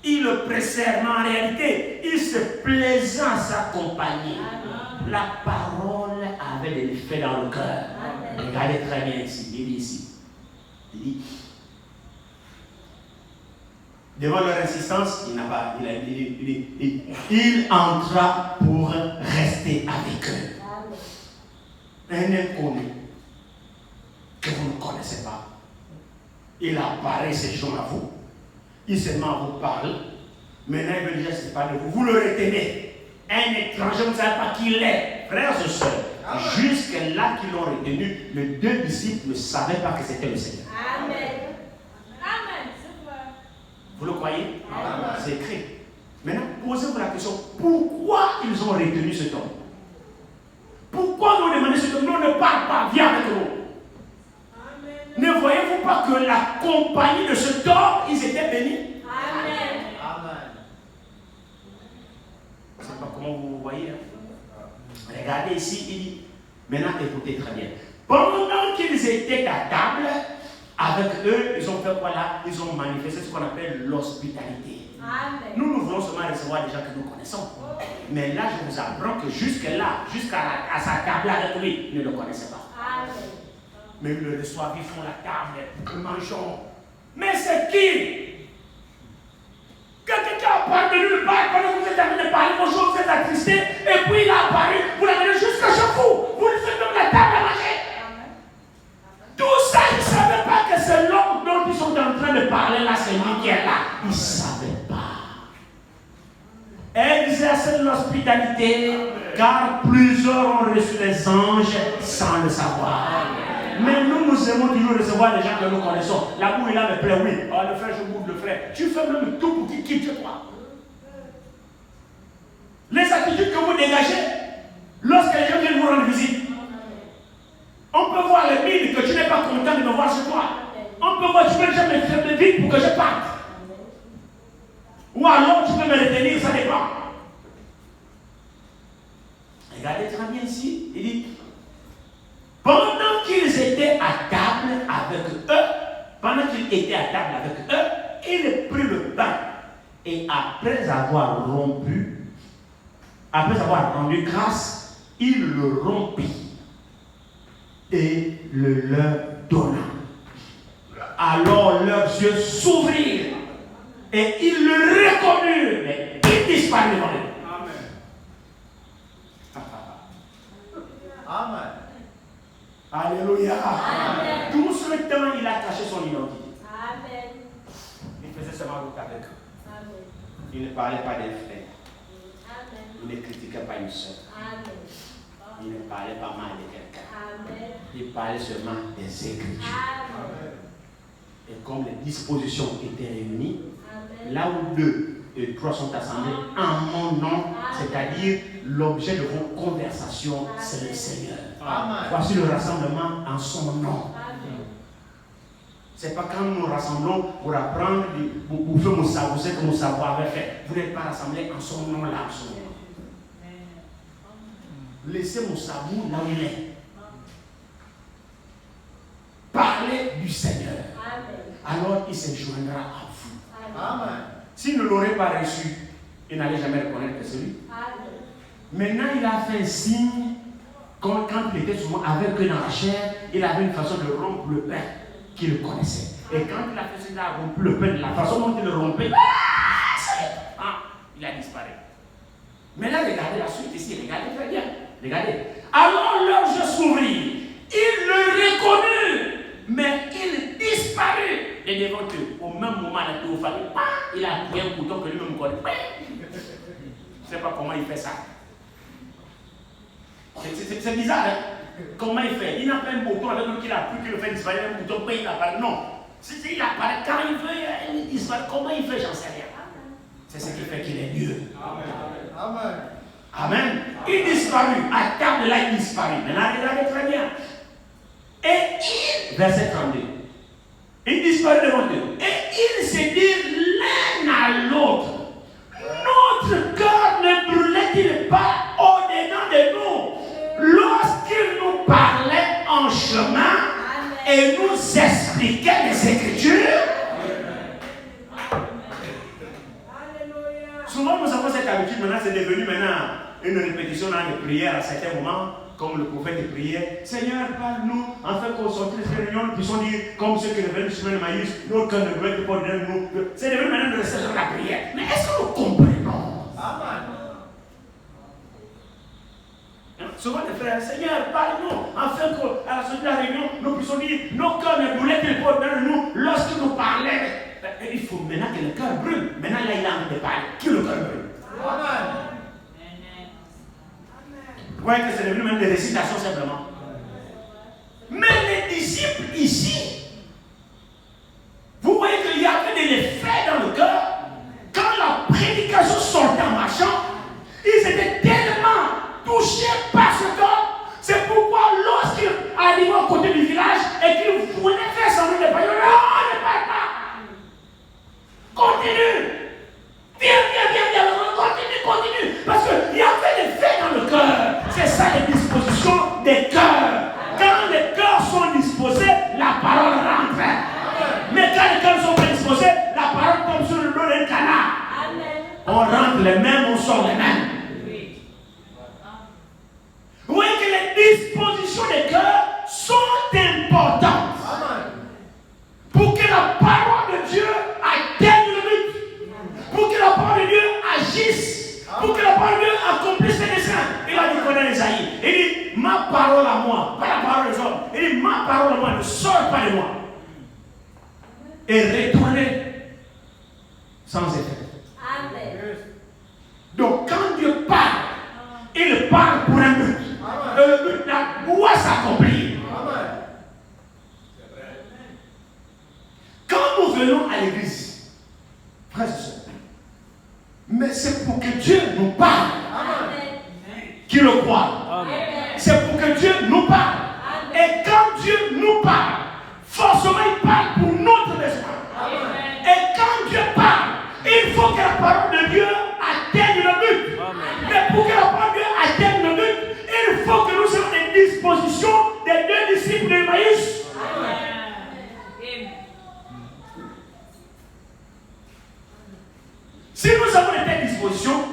Il le pressèrent, mais en réalité, il se plaisait à s'accompagner. La parole avait de l'effet dans le cœur. Regardez très bien ici. Il dit ici. Il dit. Devant leur insistance, il entra pour rester avec eux. Un inconnu que vous ne connaissez pas. Il apparaît ces jours à vous. Il se met à vous parler. Maintenant, il veut déjà se parler de vous. Vous le retenez. Un étranger, vous ne savez pas qui il est. Frères et sœurs, jusque-là qu'ils l'ont retenu, les deux disciples ne savaient pas que c'était le Seigneur. Amen. Amen. Vous le croyez? C'est écrit. Maintenant, posez-vous la question, pourquoi ils ont retenu cet homme? Pourquoi nous demandons cet homme? Non, ne parle pas, viens avec nous. Ne voyez-vous pas que la compagnie de cet homme, ils étaient bénis? Amen. Je ne sais pas comment vous voyez. Regardez ici, il dit, maintenant écoutez très bien. Pendant qu'ils étaient à table, avec eux, ils ont fait quoi là? Ils ont manifesté ce qu'on appelle l'hospitalité. Nous voulons seulement recevoir des gens que nous connaissons. Mais là, je vous apprends que jusque-là, jusqu'à sa table avec lui, ils ne le connaissaient pas. Amen. Mais ils le reçoivent, ils font la table, nous mangeons. Mais c'est qui? Quelqu'un a parlé de nulle part, pendant que vous êtes en train de parler, bonjour, vous êtes attristé, et puis il a apparu, vous l'avez jusqu'à chez vous, vous lui faites même la table à manger. Tout ça, ils ne savaient pas que c'est l'homme dont ils sont en train de parler là, c'est lui qui est là. Ils ne savaient pas. Exercez l'hospitalité, car plusieurs ont reçu les anges sans le savoir. Mais nous aimons toujours recevoir des gens que nous connaissons. La boue, il a me plaît, oui. Oh, le frère, je bouge le frère. Tu fais même tout pour qu'il quitte toi. Les attitudes que vous dégagez, lorsque les gens viennent vous rendre visite, on peut voir les mines que tu n'es pas content de me voir chez toi. On peut voir, tu peux jamais me faire vite pour que je parte. Ou alors tu peux me retenir, ça dépend. Regardez très bien ici, il dit, pendant qu'ils étaient à table avec eux, il prit le pain et après avoir rendu grâce, il le rompit et le leur donna. Alors leurs yeux s'ouvrirent et ils le reconnurent, mais il disparut devant eux. Amen. Alléluia. Amen. Tout ce temps, il a caché son identité. Amen. Il faisait seulement le avec eux. Amen. Il ne parlait pas des frères. Amen. Il ne critiquait pas une sœur. Amen. Il ne parlait pas mal de quelqu'un. Amen. Il parlait seulement des Écritures. Amen. Et comme les dispositions étaient réunies, Amen. là où 2 et 3 sont assemblés en mon nom, c'est-à-dire l'objet de vos conversations, c'est le Seigneur. Amen. Voici le rassemblement en son nom. Amen. C'est pas quand nous nous rassemblons pour apprendre, pour faire mon savoir, ce que mon savoir avait fait. Vous n'êtes pas rassemblés en son nom là, en son nom. Laissez mon savoir là où il est. Parlez du Seigneur. Amen. Alors il se joindra à vous. Amen. S'il ne l'aurait pas reçu, il n'allait jamais reconnaître que c'est lui. Amen. Maintenant, il a fait un signe. Quand il était souvent avec eux dans la chair, il avait une façon de rompre le pain qu'il connaissait. Et quand il a fait ça, il a rompu le pain de la façon dont il le rompait. Il a disparu. Maintenant, regardez la suite ici. Regardez très bien. Regardez. Alors leurs yeux s'ouvrirent. Il le reconnut, mais il disparut de devant eux. Au même moment, il a pris un couteau que lui-même connaît. Je ne sais pas comment il fait ça. C'est bizarre, hein? Comment il fait? Il n'a pas un bouton avec lui qu'il a pris, qu'il le fait disparaître, un bouton, il apparaît. Non. Il apparaît quand il veut, il disparaît. Comment il fait? J'en sais rien. C'est ce qui fait qu'il est Dieu. Amen. Amen. Il disparut. À table là, il disparut. Maintenant, regardez très bien. Et verset 32. Il disparut devant eux. Et ils se dirent l'un à l'autre. Notre cœur ne brûlait-il pas au-dedans de nous lorsqu'il nous parlait en chemin et nous expliquait les Écritures? Souvent nous avons cette habitude, maintenant c'est devenu une répétition dans les prières à certains moments, comme le prophète priait, Seigneur, parle-nous, afin qu'on sorte de cette réunion, nous puissions dire, comme ceux qui reviennent du chemin de maïs, nos cœurs ne brûlent pas au-dedans de nous. C'est devenu maintenant de rester dans la prière. Mais est-ce que nous comprenons? Amen. Souvent les frères, Seigneur, parle-nous, afin qu'à la sortie de la réunion, nous puissions dire, nos cœurs ne brûlaient pas au-dedans de nous lorsque nous parlait. Il faut maintenant que le cœur brûle. Maintenant là, il a envie de parler. Que le cœur brûle. Amen. Vous voyez que c'est devenu même des récitations simplement. Mais les disciples ici, vous voyez qu'il y avait de l'effet dans le cœur. Quand la prédication sortait en marchant, ils étaient tellement touchés par ce cœur. C'est pourquoi lorsqu'ils arrivaient au côté du village et qu'ils voulaient faire semblant de parler, non, ne parle pas. Continue. Viens, continue. Parce qu'il y avait des faits dans le cœur. C'est ça les dispositions des cœurs. Quand les cœurs sont disposés, la parole rentre. Mais quand les cœurs ne sont pas disposés, la parole tombe sur le dos d'un canard. On rentre les mêmes, on sort les mêmes. Vous voyez que les dispositions des cœurs sont importantes. Pour que la parole de Dieu atteigne le but. Pour que la parole de Dieu agisse. Pour que la parole de Dieu accomplisse ses desseins. Il a dit qu'on est Isaïe. Il dit, ma parole à moi, pas la parole des hommes. Il dit, ma parole à moi ne sort pas de moi. Et retournez sans effet. Amen. Donc quand Dieu parle, il parle pour un but. Et le but là doit s'accomplir. Quand nous venons à l'église, frères et sœurs, mais c'est pour que Dieu nous parle. Qui le croit? C'est pour que Dieu nous parle. Et quand Dieu nous parle, forcément il parle pour notre besoin. Et quand Dieu parle, il faut faut que la parole de Dieu atteigne le but. Mais pour que la parole de Dieu atteigne le but, il faut que nous ayons des dispositions des deux disciples d'Emmaüs. Si nous avons des telles dispositions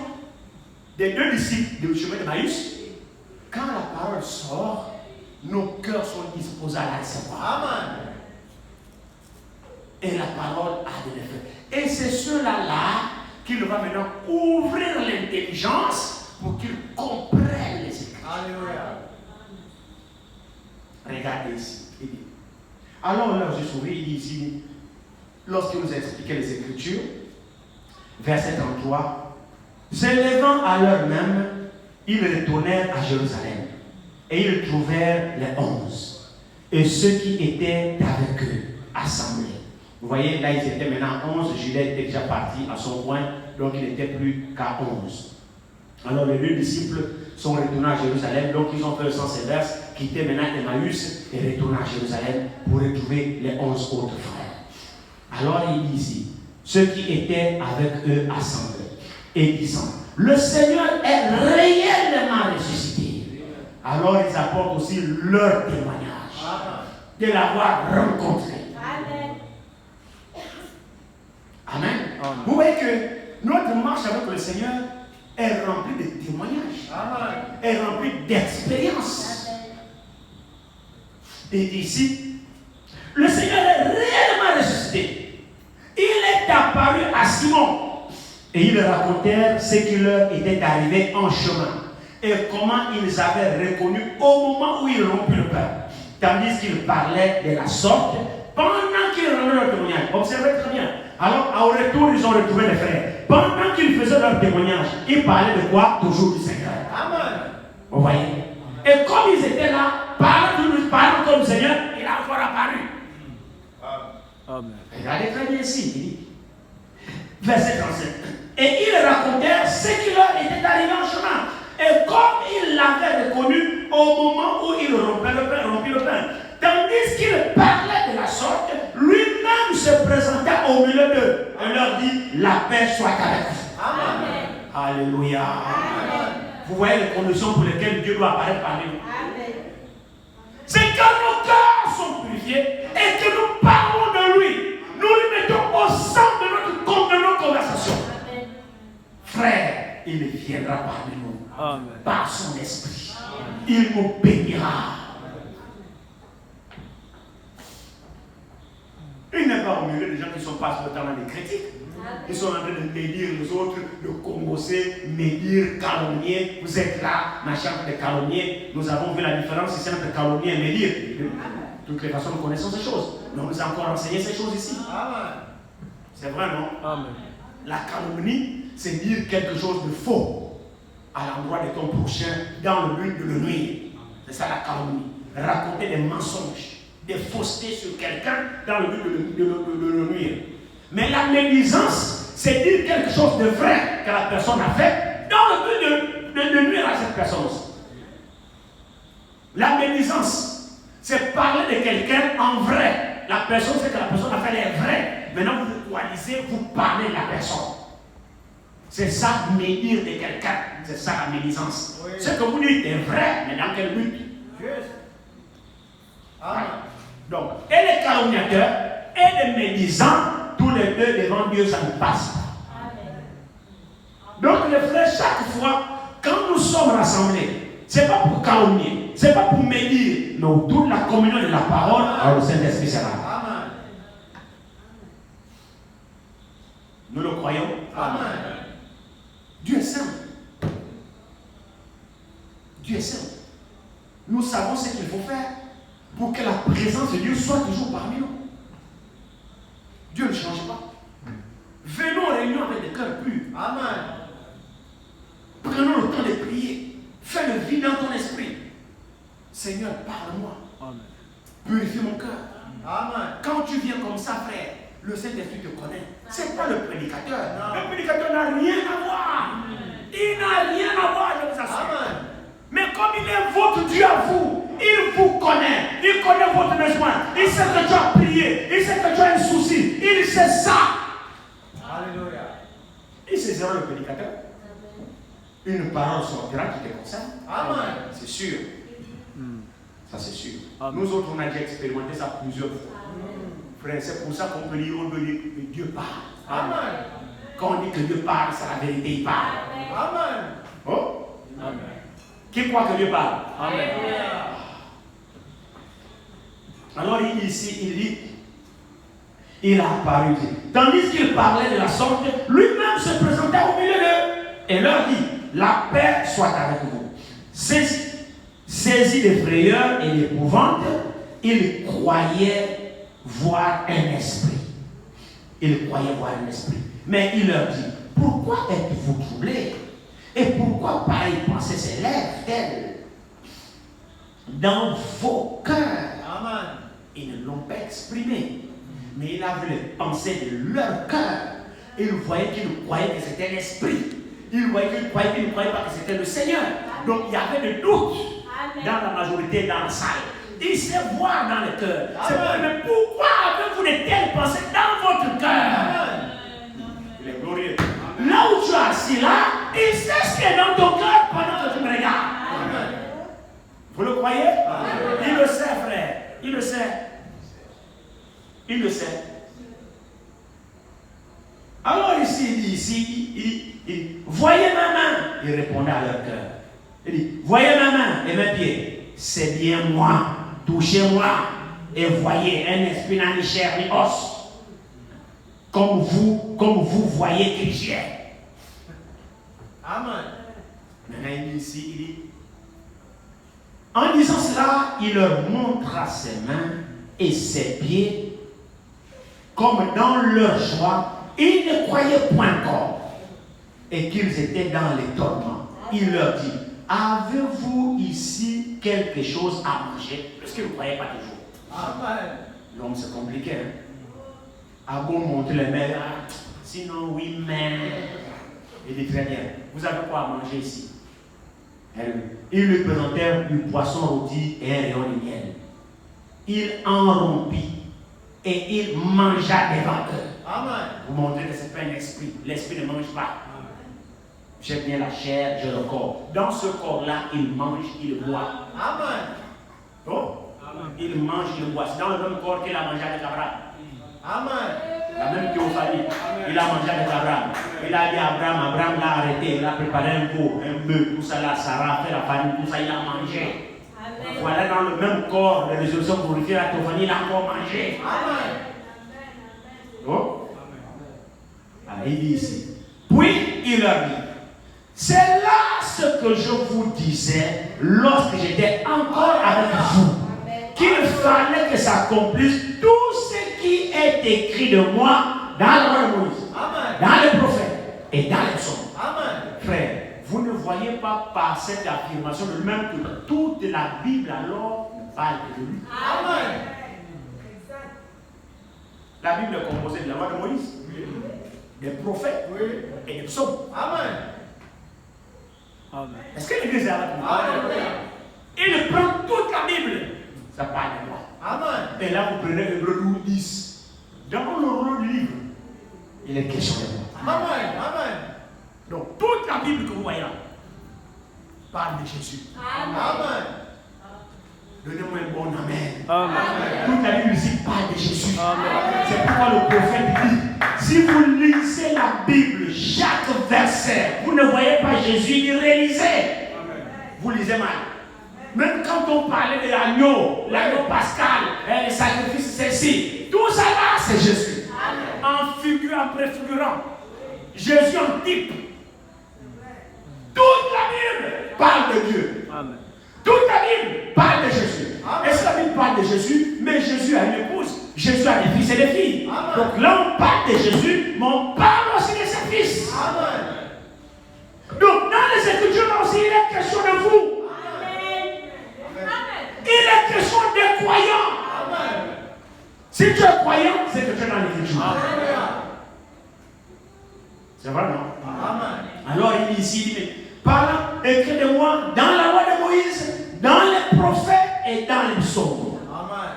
des deux disciples du chemin d'Emmaüs, quand la parole sort, nos cœurs sont disposés à la recevoir. Amen. Et la parole a de l'effet. Et c'est cela-là qui va maintenant ouvrir l'intelligence pour qu'ils comprennent les Écritures. Alléluia. Regardez ici. Il dit. Alors là, j'ai souris, il dit ici, lorsqu'il nous a expliqué les Écritures, verset 33, se levant à l'heure même, ils retournèrent à Jérusalem et ils trouvèrent les 11 et ceux qui étaient avec eux assemblés. Vous voyez, là ils étaient maintenant 11, Judas était déjà parti à son coin, donc il n'était plus qu'à 11. Alors les deux disciples sont retournés à Jérusalem, donc ils ont fait le sens inverse, quitter maintenant Emmaüs et retourner à Jérusalem pour retrouver les 11 autres frères. Alors il dit ici, ceux qui étaient avec eux assemblés et disant, le Seigneur est réellement ressuscité. Alors ils apportent aussi leur témoignage de l'avoir rencontré. Amen. Amen. Vous voyez que notre marche avec le Seigneur est remplie de témoignages. Amen. Est remplie d'expériences. Et ici, le Seigneur est réellement ressuscité. Il est apparu à Simon. Et ils racontèrent ce qui leur était arrivé en chemin. Et comment ils avaient reconnu au moment où ils rompurent le pain. Tandis qu'ils parlaient de la sorte pendant qu'ils rendaient leur témoignage. Observez très bien. Alors, au retour, ils ont retrouvé les frères. Pendant qu'ils faisaient leur témoignage, ils parlaient de quoi? Toujours du Seigneur. Amen. Vous voyez? Et comme ils étaient là, parlant comme le Seigneur, il a encore apparu. Amen. Regardez très bien ici. Il dit, verset 37. Et ils racontèrent ce qui leur était arrivé en chemin. Et comme ils l'avaient reconnu au moment où ils rompaient le pain, tandis qu'ils parlaient de la sorte, lui-même se présenta au milieu d'eux et leur dit, la paix soit avec vous. Amen. Alléluia. Amen. Vous voyez les conditions pour lesquelles Dieu doit apparaître parmi nous. Amen. C'est quand nos cœurs sont purifiés et que nous parlons de lui. Nous lui mettons au centre de nos conversations. Amen. Frère, il viendra parmi nous. Amen. Par son esprit. Amen. Il nous bénira. Il n'est pas au milieu des gens qui sont pas totalement des critiques. Ils sont en train de médire les autres, de combosser, médire, calomnier. Vous êtes là, machin, de calomnier. Nous avons vu la différence ici entre calomnier et médire. De toutes les façons, nous connaissons ces choses. Mais on nous a encore enseigné ces choses ici. C'est vrai, non? Amen. La calomnie, c'est dire quelque chose de faux à l'endroit de ton prochain dans le but de le nuire. C'est ça la calomnie. Raconter des mensonges, des faussetés sur quelqu'un dans le but de le nuire. Mais la médisance, c'est dire quelque chose de vrai que la personne a fait dans le but de nuire à cette personne aussi. La médisance, c'est parler de quelqu'un en vrai. La personne, c'est que la personne a fait les vrais. Maintenant, vous coalisez, vous parlez de la personne. C'est ça, médire de quelqu'un. C'est ça la médisance. Oui. Ce que vous dites est vrai, mais dans quel but? Juste. Amen. Donc, et les calomniateurs et les médisants, tous les deux devant Dieu, ça ne passe pas. Amen. Donc, les frères, chaque fois, quand nous sommes rassemblés, ce n'est pas pour calomnier, ce n'est pas pour médire, mais toute la communion de la parole, alors le Saint-Esprit sera là. Amen. Nous le croyons. Amen. Dieu est saint. Dieu est saint. Nous savons ce qu'il faut faire pour que la présence de Dieu soit toujours parmi nous. Dieu ne change pas. Venons aux réunions avec des cœurs purs. Amen. Prenons le temps de prier. Fais le vide dans ton esprit. Seigneur, parle-moi. Amen. Purifie mon cœur. Amen. Quand tu viens comme ça, frère, le Saint-Esprit te connaît. Ce n'est pas le prédicateur. Non. Le prédicateur n'a rien à voir. Il n'a rien à voir, je vous assure. Amen. Mais comme il est votre Dieu à vous, il vous connaît. Il connaît votre besoin. Il sait que tu as prié. Il sait que tu as un souci. Il sait ça. Alléluia. saisira le prédicateur, une parole sortira qui te concerne. Amen. C'est sûr. Ça, c'est sûr. Amen. Nous autres, on a déjà expérimenté ça plusieurs fois. Frère, c'est pour ça qu'on peut dire, on peut dire que Dieu parle. Amen. Quand on dit que Dieu parle, c'est la vérité, il parle. Amen. Oh? Amen. Qui croit que Dieu parle? Amen. Alors ici, il dit, il a apparu. Tandis qu'il parlait de la sorte, lui-même se présenta au milieu d'eux et leur dit, la paix soit avec vous. Saisi de frayeur et d'épouvante, il croyait voir un esprit. Il croyait voir un esprit. Mais il leur dit, pourquoi êtes-vous troublés? Et pourquoi pareille pensée s'élève-t-elle dans vos cœurs? Amen. Ils ne l'ont pas exprimé, mais il a vu les pensées de leur cœur. Il voyait qu'ils croyaient que c'était l'esprit. Il voyait qu'ils ne croyaient pas que c'était le Seigneur. Donc il y avait des doutes dans la majorité, dans la salle. Il sait voir dans le cœur. C'est vrai, mais pourquoi avez-vous de telles pensées dans votre cœur? Il est glorieux. Là où tu es assis là, il sait ce qui est dans ton cœur pendant que tu me regardes. Vous le croyez? Il le sait, frère. Il le sait. Il le sait. Alors ici, il dit, voyez ma main. Il répondait à leur cœur. Il dit, voyez ma main et mes pieds. C'est bien moi. Touchez-moi. Et voyez, un esprit n'a ni chair ni os. Comme vous voyez que j'y ai. Amen. Maintenant, il dit ici, il dit, en disant cela, il leur montra ses mains et ses pieds, comme dans leur joie, ils ne croyaient point encore, et qu'ils étaient dans l'étonnement. Il leur dit, avez-vous ici quelque chose à manger? Parce qu'ils ne croyaient pas toujours. Amen. L'homme, c'est compliqué. Hein? À bon montrer les mains, sinon oui, mais... Il dit très bien, vous avez quoi à manger ici? Ils lui présentèrent du poisson rôti et un rayon de miel. Il en rompit et il mangea devant eux. Amen. Vous montrez que ce n'est pas un esprit. L'esprit ne mange pas. J'ai bien la chair, j'ai le corps. Dans ce corps-là, il mange, il boit. Amen. Oh? Il mange, il boit. C'est dans le même corps qu'il a mangé avec Abraham. Amen. La même théophanie. Il a mangé avec Abraham. Il a dit à Abraham, Abraham l'a arrêté, il a préparé un veau, un bœuf, tout ça là, Sarah fait la famille, tout ça, il a mangé. Amen. Voilà dans le même corps de résolution glorifiée, la théophanie, il a encore mangé. Amen. Oh? Alors, il dit ici. Puis il leur dit, c'est là ce que je vous disais lorsque j'étais encore avec vous, qu'il fallait que s'accomplisse tout ce qui est écrit de moi dans la loi de Moïse, Amen. dans les prophètes et dans les psaumes. Amen. Frère, vous ne voyez pas par cette affirmation de lui-même que toute la Bible alors parle de lui. Amen. La Bible est composée de la loi de Moïse, des prophètes Oui. et des psaumes. Amen. Amen. Est-ce que l'Église est avec nous? Alléluia. Il prend toute la Bible. Ça parle de moi. Amen. Et là, vous prenez Hébreux 10. Dans le rôle du livre, il est question de moi. Amen. Amen. Donc, toute la Bible que vous voyez là parle de Jésus. Amen. Donnez-moi un bon amen. Amen. Toute la Bible ici parle de Jésus. Amen. C'est pourquoi le prophète dit, si vous lisez la Bible, chaque verset, vous ne voyez pas Jésus, ni réalisez. Vous lisez mal. Même quand on parlait de l'agneau pascal, les sacrifices, ceci, tout ça là, c'est Jésus. En figure, en préfigurant. Jésus en type. Toute la Bible parle de Dieu. Amen. Toute la Bible parle de Jésus. Et si la Bible parle de Jésus, mais Jésus a une épouse, Jésus a des fils et des filles. Amen. Donc là, on parle de Jésus, mais on parle aussi de ses fils. Amen. Donc dans les Écritures aussi, il est question de vous. Il est question des croyants. Amen. Si tu es croyant, c'est que tu es dans l'Écriture. Alléluia. C'est vrai, non? Amen. Alors il dit ici, mais parlant, écrit de moi dans la loi de Moïse, dans les prophètes et dans les psaumes. Amen.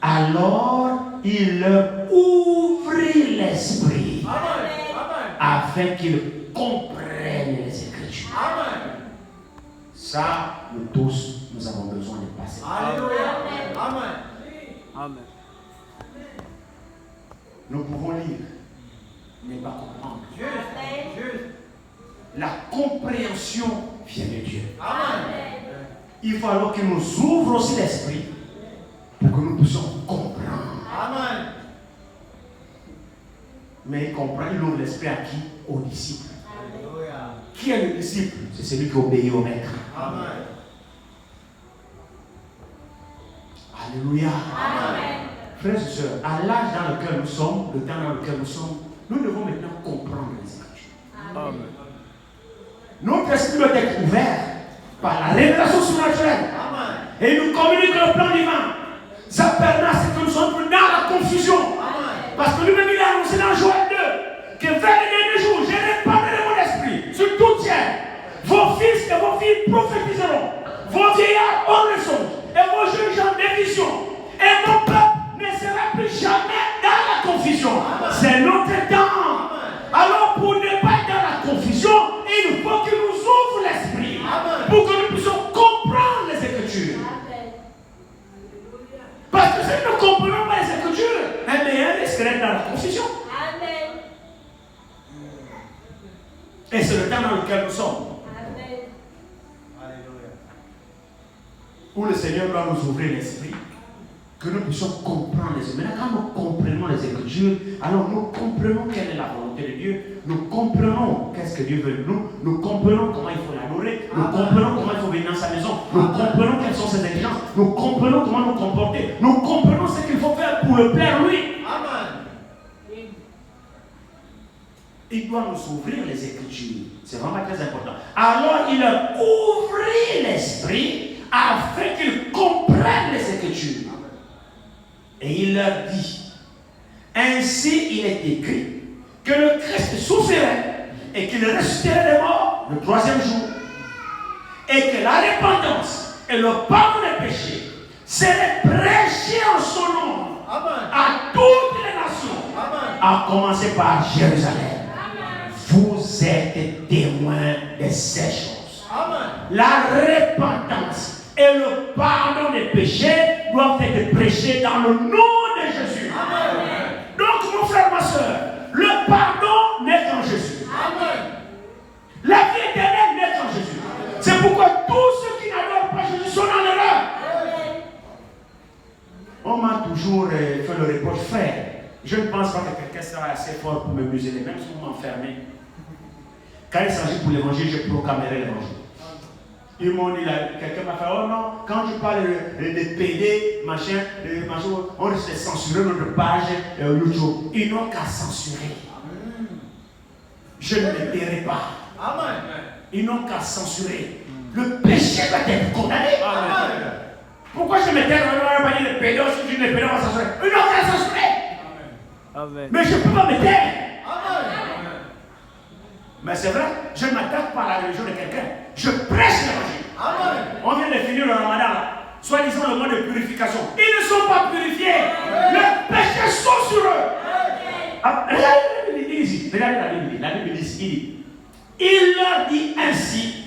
Alors il leur ouvrit l'esprit Amen. Amen. afin qu'ils comprennent les Écritures. Amen. Ça, nous tous, nous avons besoin de passer. Alléluia. Amen. Amen. Nous pouvons lire, mais pas comprendre. Juste. La compréhension vient de Dieu. Amen. Il faut alors qu'il nous ouvre aussi l'esprit pour que nous puissions comprendre. Amen. Mais il comprend, il ouvre l'esprit à qui? Aux disciples. Alléluia. Qui est le disciple? C'est celui qui obéit au maître. Amen. Alléluia. Amen. Frères et sœurs, à l'âge dans lequel nous sommes, le temps dans lequel nous sommes, nous devons maintenant comprendre les Écritures. Amen. Notre esprit doit être ouvert par la révélation surnaturelle. Amen. Et il nous communique le plan divin. Ça permet à ce que nous sommes plus dans la confusion. Amen. Parce que lui-même il a annoncé dans Joël 2 que vers les derniers jours, je répandrai mon esprit sur toute terre. Vos fils et vos filles prophétiseront. Vos vieillards auront le songe. Et vos jeunes gens des visions. Et mon peuple ne sera plus jamais dans la confusion. C'est notre temps. Alors pour ne pas être dans la confusion, il faut qu'il nous ouvre l'esprit. Pour que nous puissions comprendre les Écritures. Parce que si nous ne comprenons pas les Écritures, un meilleur risque d'être dans la confusion. Amen. Et c'est le temps dans lequel nous sommes. Amen. Alléluia. Où le Seigneur doit nous ouvrir l'esprit, que nous puissions comprendre les Écritures. Maintenant, quand nous comprenons les Écritures, alors nous comprenons quelle est la volonté de Dieu, nous comprenons qu'est-ce que Dieu veut de nous, nous comprenons comment il faut l'adorer, nous comprenons comment il faut venir dans sa maison, nous comprenons quelles sont ses exigences, nous comprenons comment nous comporter, nous comprenons ce qu'il faut faire pour le plaire lui. Amen. Il doit nous ouvrir les Écritures. C'est vraiment très important. Alors il leur ouvrit l'esprit afin qu'ils comprennent les Écritures. Et il leur dit, ainsi il est écrit que le Christ souffrirait et qu'il ressusciterait des morts le troisième jour. Et que la repentance et le pardon des péchés seraient prêchés en son nom Amen. à toutes les nations. Amen. À commencer par Jérusalem. Vous êtes témoins de ces choses. Amen. La repentance et le pardon des péchés doivent être prêchés dans le nom de Jésus. Amen. Donc, mon frère, ma soeur, le pardon n'est qu'en Jésus. Amen. La vie éternelle n'est qu'en Jésus. C'est pourquoi tous ceux qui n'adorent pas Jésus sont dans l'erreur. On m'a toujours fait le reproche, frère. Je ne pense pas que quelqu'un sera assez fort pour me museler, même si vous m'enfermez. Quand il s'agit pour l'évangile, je proclamerai l'évangile. Ils m'ont dit, quelqu'un m'a fait, oh non, quand je parle de PD, machin, on risque de censurer notre page YouTube. Ils n'ont qu'à censurer. Je ne me tairai pas. Amen. Ils n'ont qu'à censurer. Le péché va être condamné. Amen. Pourquoi je me tais? On va pas dire le pédo, si je dis le pédo, on va censurer. Ils n'ont qu'à censurer. Amen. Mais je ne peux pas me taire. Amen. Mais c'est vrai, je ne m'attaque pas à la religion de quelqu'un. Je prêche l'évangile. Amen. On vient de finir le ramadan, soi-disant le mois de purification. Ils ne sont pas purifiés. Les péchés sont sur eux. Regardez la Bible ici. Regardez la Bible. La Bible dit, il leur dit ainsi.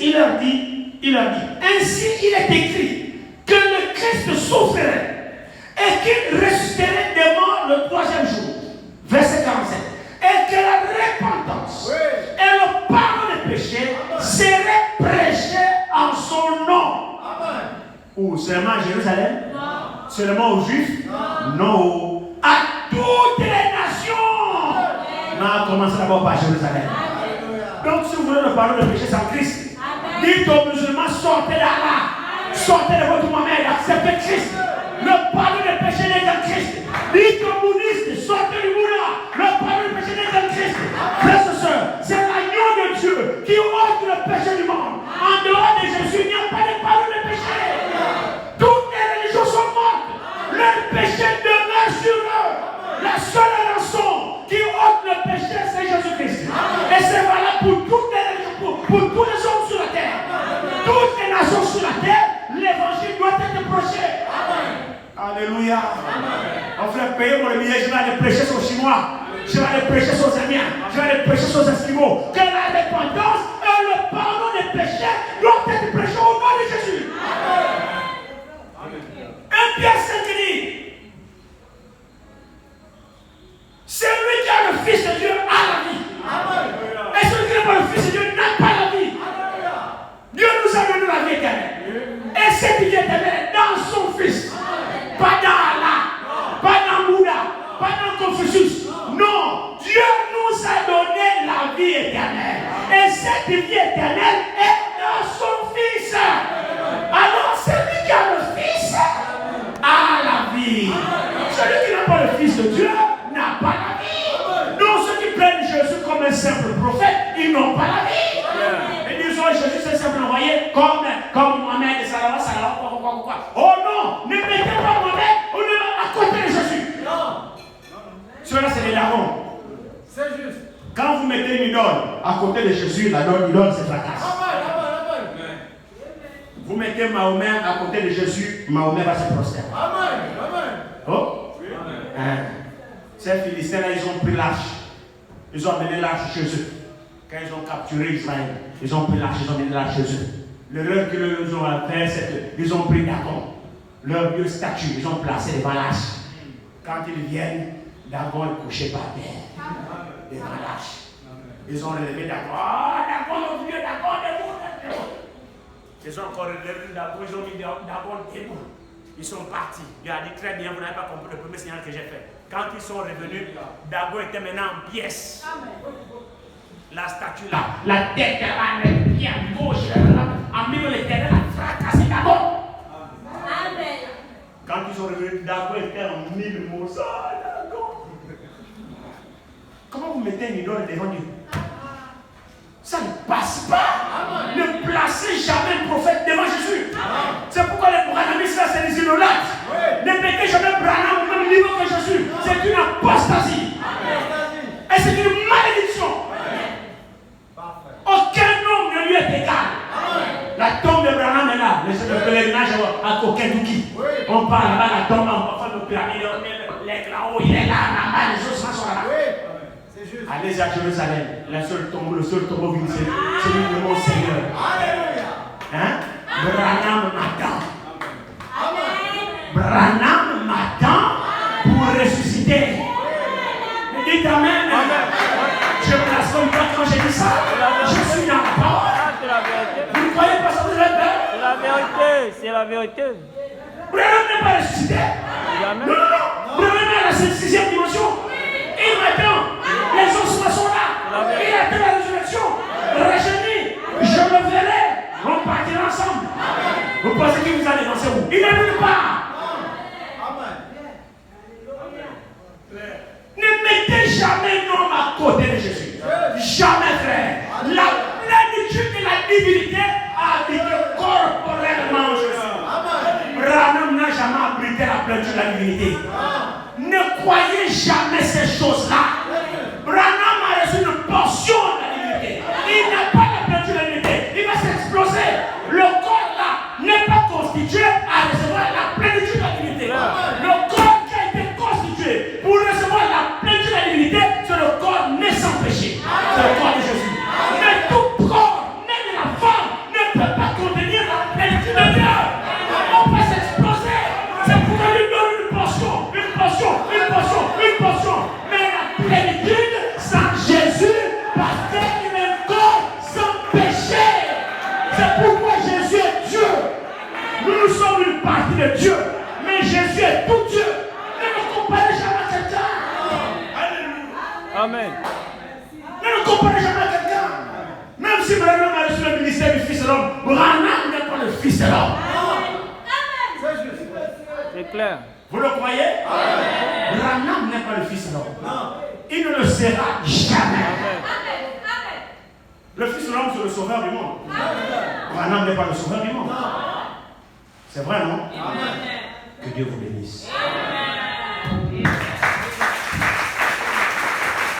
Il leur dit, ainsi il est écrit que le Christ souffrirait et qu'il ressusciterait des morts le troisième jour. Verset 47. Et que la repentance et le pardon des péchés seraient prêchés en son nom. Amen. Ou seulement à Jérusalem? Non. Seulement aux Juifs? Non. À toutes les nations. Non, commencez d'abord par Jérusalem. Donc si vous voulez le pardon des péchés sans Christ, dites aux musulmans, sortez d'Allah. Sortez de votre Mohamed, acceptez Christ. Le pardon des péchés n'est qu'en Christ. Dites aux bouddhistes, sortez du Bouddha. Le pardon des péchés n'est qu'en Christ. Frères et sœurs, c'est l'agneau de Dieu qui ôte le péché du monde. En dehors de Jésus, il n'y a pas de pardon des péchés. Toutes les religions sont mortes. Le péché demeure sur eux. La seule rançon qui ôte le péché, c'est Jésus-Christ. Et c'est valable pour toutes les religions, pour tous les hommes sur la terre. Toutes les nations sur la terre, l'évangile doit être prêché. Alléluia. On fait payer pour le billet, je vais aller prêcher sur Chinois. Je vais aller prêcher sur les Indiens. Je vais aller prêcher sur les Esquimaux. Que la repentance et le pardon des péchés doivent être prêchés au nom de Jésus. 1 Pierre 5 dit, celui qui a le Fils de Dieu a la vie. Et celui qui n'a pas le Fils de Dieu n'a pas la vie. Dieu nous a donné la vie éternelle. Et cette vie éternelle est dans son Fils. Pas dans Allah, pas dans Bouddha, pas dans Confucius. Non, Dieu nous a donné la vie éternelle. Et cette vie éternelle est dans son Fils. Alors celui qui a le Fils a la vie. Celui qui n'a pas le Fils de Dieu n'a pas la vie. Donc ceux qui prennent Jésus comme un simple prophète, ils n'ont pas la vie. Ils disent, oh, Jésus c'est simple envoyé comme Mohamed et Salah, quoi. Oh non, ne mettez pas Mohamed à côté de Jésus. Non. Ceux-là c'est des darons. C'est juste. Quand vous mettez une idole à côté de Jésus, l'idole se fracasse. Vous mettez Mahomet à côté de Jésus, Mahomet va se prosterner. Oh? Hein? Ces Philistins là, ils ont pris l'arche. Ils ont amené l'arche chez eux. Quand ils ont capturé Israël, ils ont pris l'arche, ils ont amené l'arche chez eux. L'erreur qu'ils ont fait, c'est qu'ils ont pris Dagon, leur vieux statue, ils ont placé devant l'arche. Quand ils viennent, Dagon est couché par terre, devant l'arche. Ils ont relevé Dagon. Oh, Dagon, mon vieux, Dagon, debout. Ils ont encore relevé Dagon, ils ont mis Dagon debout. Ils sont partis. Il a dit très bien, vous n'avez pas compris le premier signal que j'ai fait. Quand ils sont revenus, Dagon était maintenant en pièces. La statue là, la tête là, les pieds à gauche, en milieu de l'éternel, a fracassé Dagon. Amen. Quand ils sont revenus, Dagon était en mille morceaux. Comment vous mettez une idole devant Dieu? Ça ne passe pas. Ne placez jamais un prophète devant Jésus. C'est pourquoi les branhamistes là, c'est des idolâtres. Ne mettez jamais Branham au même niveau que Jésus. C'est une apostasie. Et c'est une malédiction. Aucun homme ne lui est égal. La tombe de Branham est là. Le pèlerinage à Kokendouki. On parle là-bas, la tombe, on va faire le pyramide, l'aigle là-haut, il est là-bas, les ossements sont là. Allez à Jérusalem, le seul tombeau vide, c'est celui de mon Seigneur. Hein? Branham m'attend. Branham m'attend pour ressusciter. Dites Amen. Je me blasphème pas quand j'ai dit ça. Je suis dans la parole. Vous ne croyez pas ça, vous êtes bête? C'est la vérité, c'est la vérité. Branham n'est pas ressuscité. Non. Branham est à la 6e dimension. Il m'attend. Les ossements sont là. Il attend la résurrection. Rajeuni. Je le verrai. On partira ensemble. Vous pensez que vous allez danser où? Il n'est nulle part. Ne mettez jamais un homme à côté de Jésus. Jamais, frère. La plénitude de la divinité a habité corporellement en Jésus. Branham n'a jamais abrité la plénitude de la divinité. Ne croyez jamais ces choses-là. Branham a reçu une portion de la divinité. Il n'a pas la plénitude de la divinité. Il va s'exploser. Le corps là n'est pas constitué à recevoir la plénitude de la divinité. Le corps qui a été constitué pour recevoir la plénitude de la divinité, c'est le corps né sans péché. C'est le corps de Jésus. Mais tout corps né de la femme ne peut pas contenir la plénitude de Dieu. On peut s'exploser. C'est pourquoi il donne une portion. Mais la plénitude sans Jésus, parce qu'il est un corps sans péché. C'est pourquoi Jésus est Dieu. Nous sommes une partie de Dieu. Mais Jésus est tout Dieu. Ne comparez jamais à quelqu'un. Amen. Ne comparez jamais à quelqu'un. Même si Branham a reçu le ministère du Fils de l'homme, Branham n'est pas le Fils de l'homme. C'est clair. Vous le croyez? Branham n'est pas le Fils de l'homme. Il ne le sera jamais. Le Fils de l'homme, c'est le sauveur du monde. Branham n'est pas le sauveur du monde. C'est vrai, non? Que Dieu vous bénisse.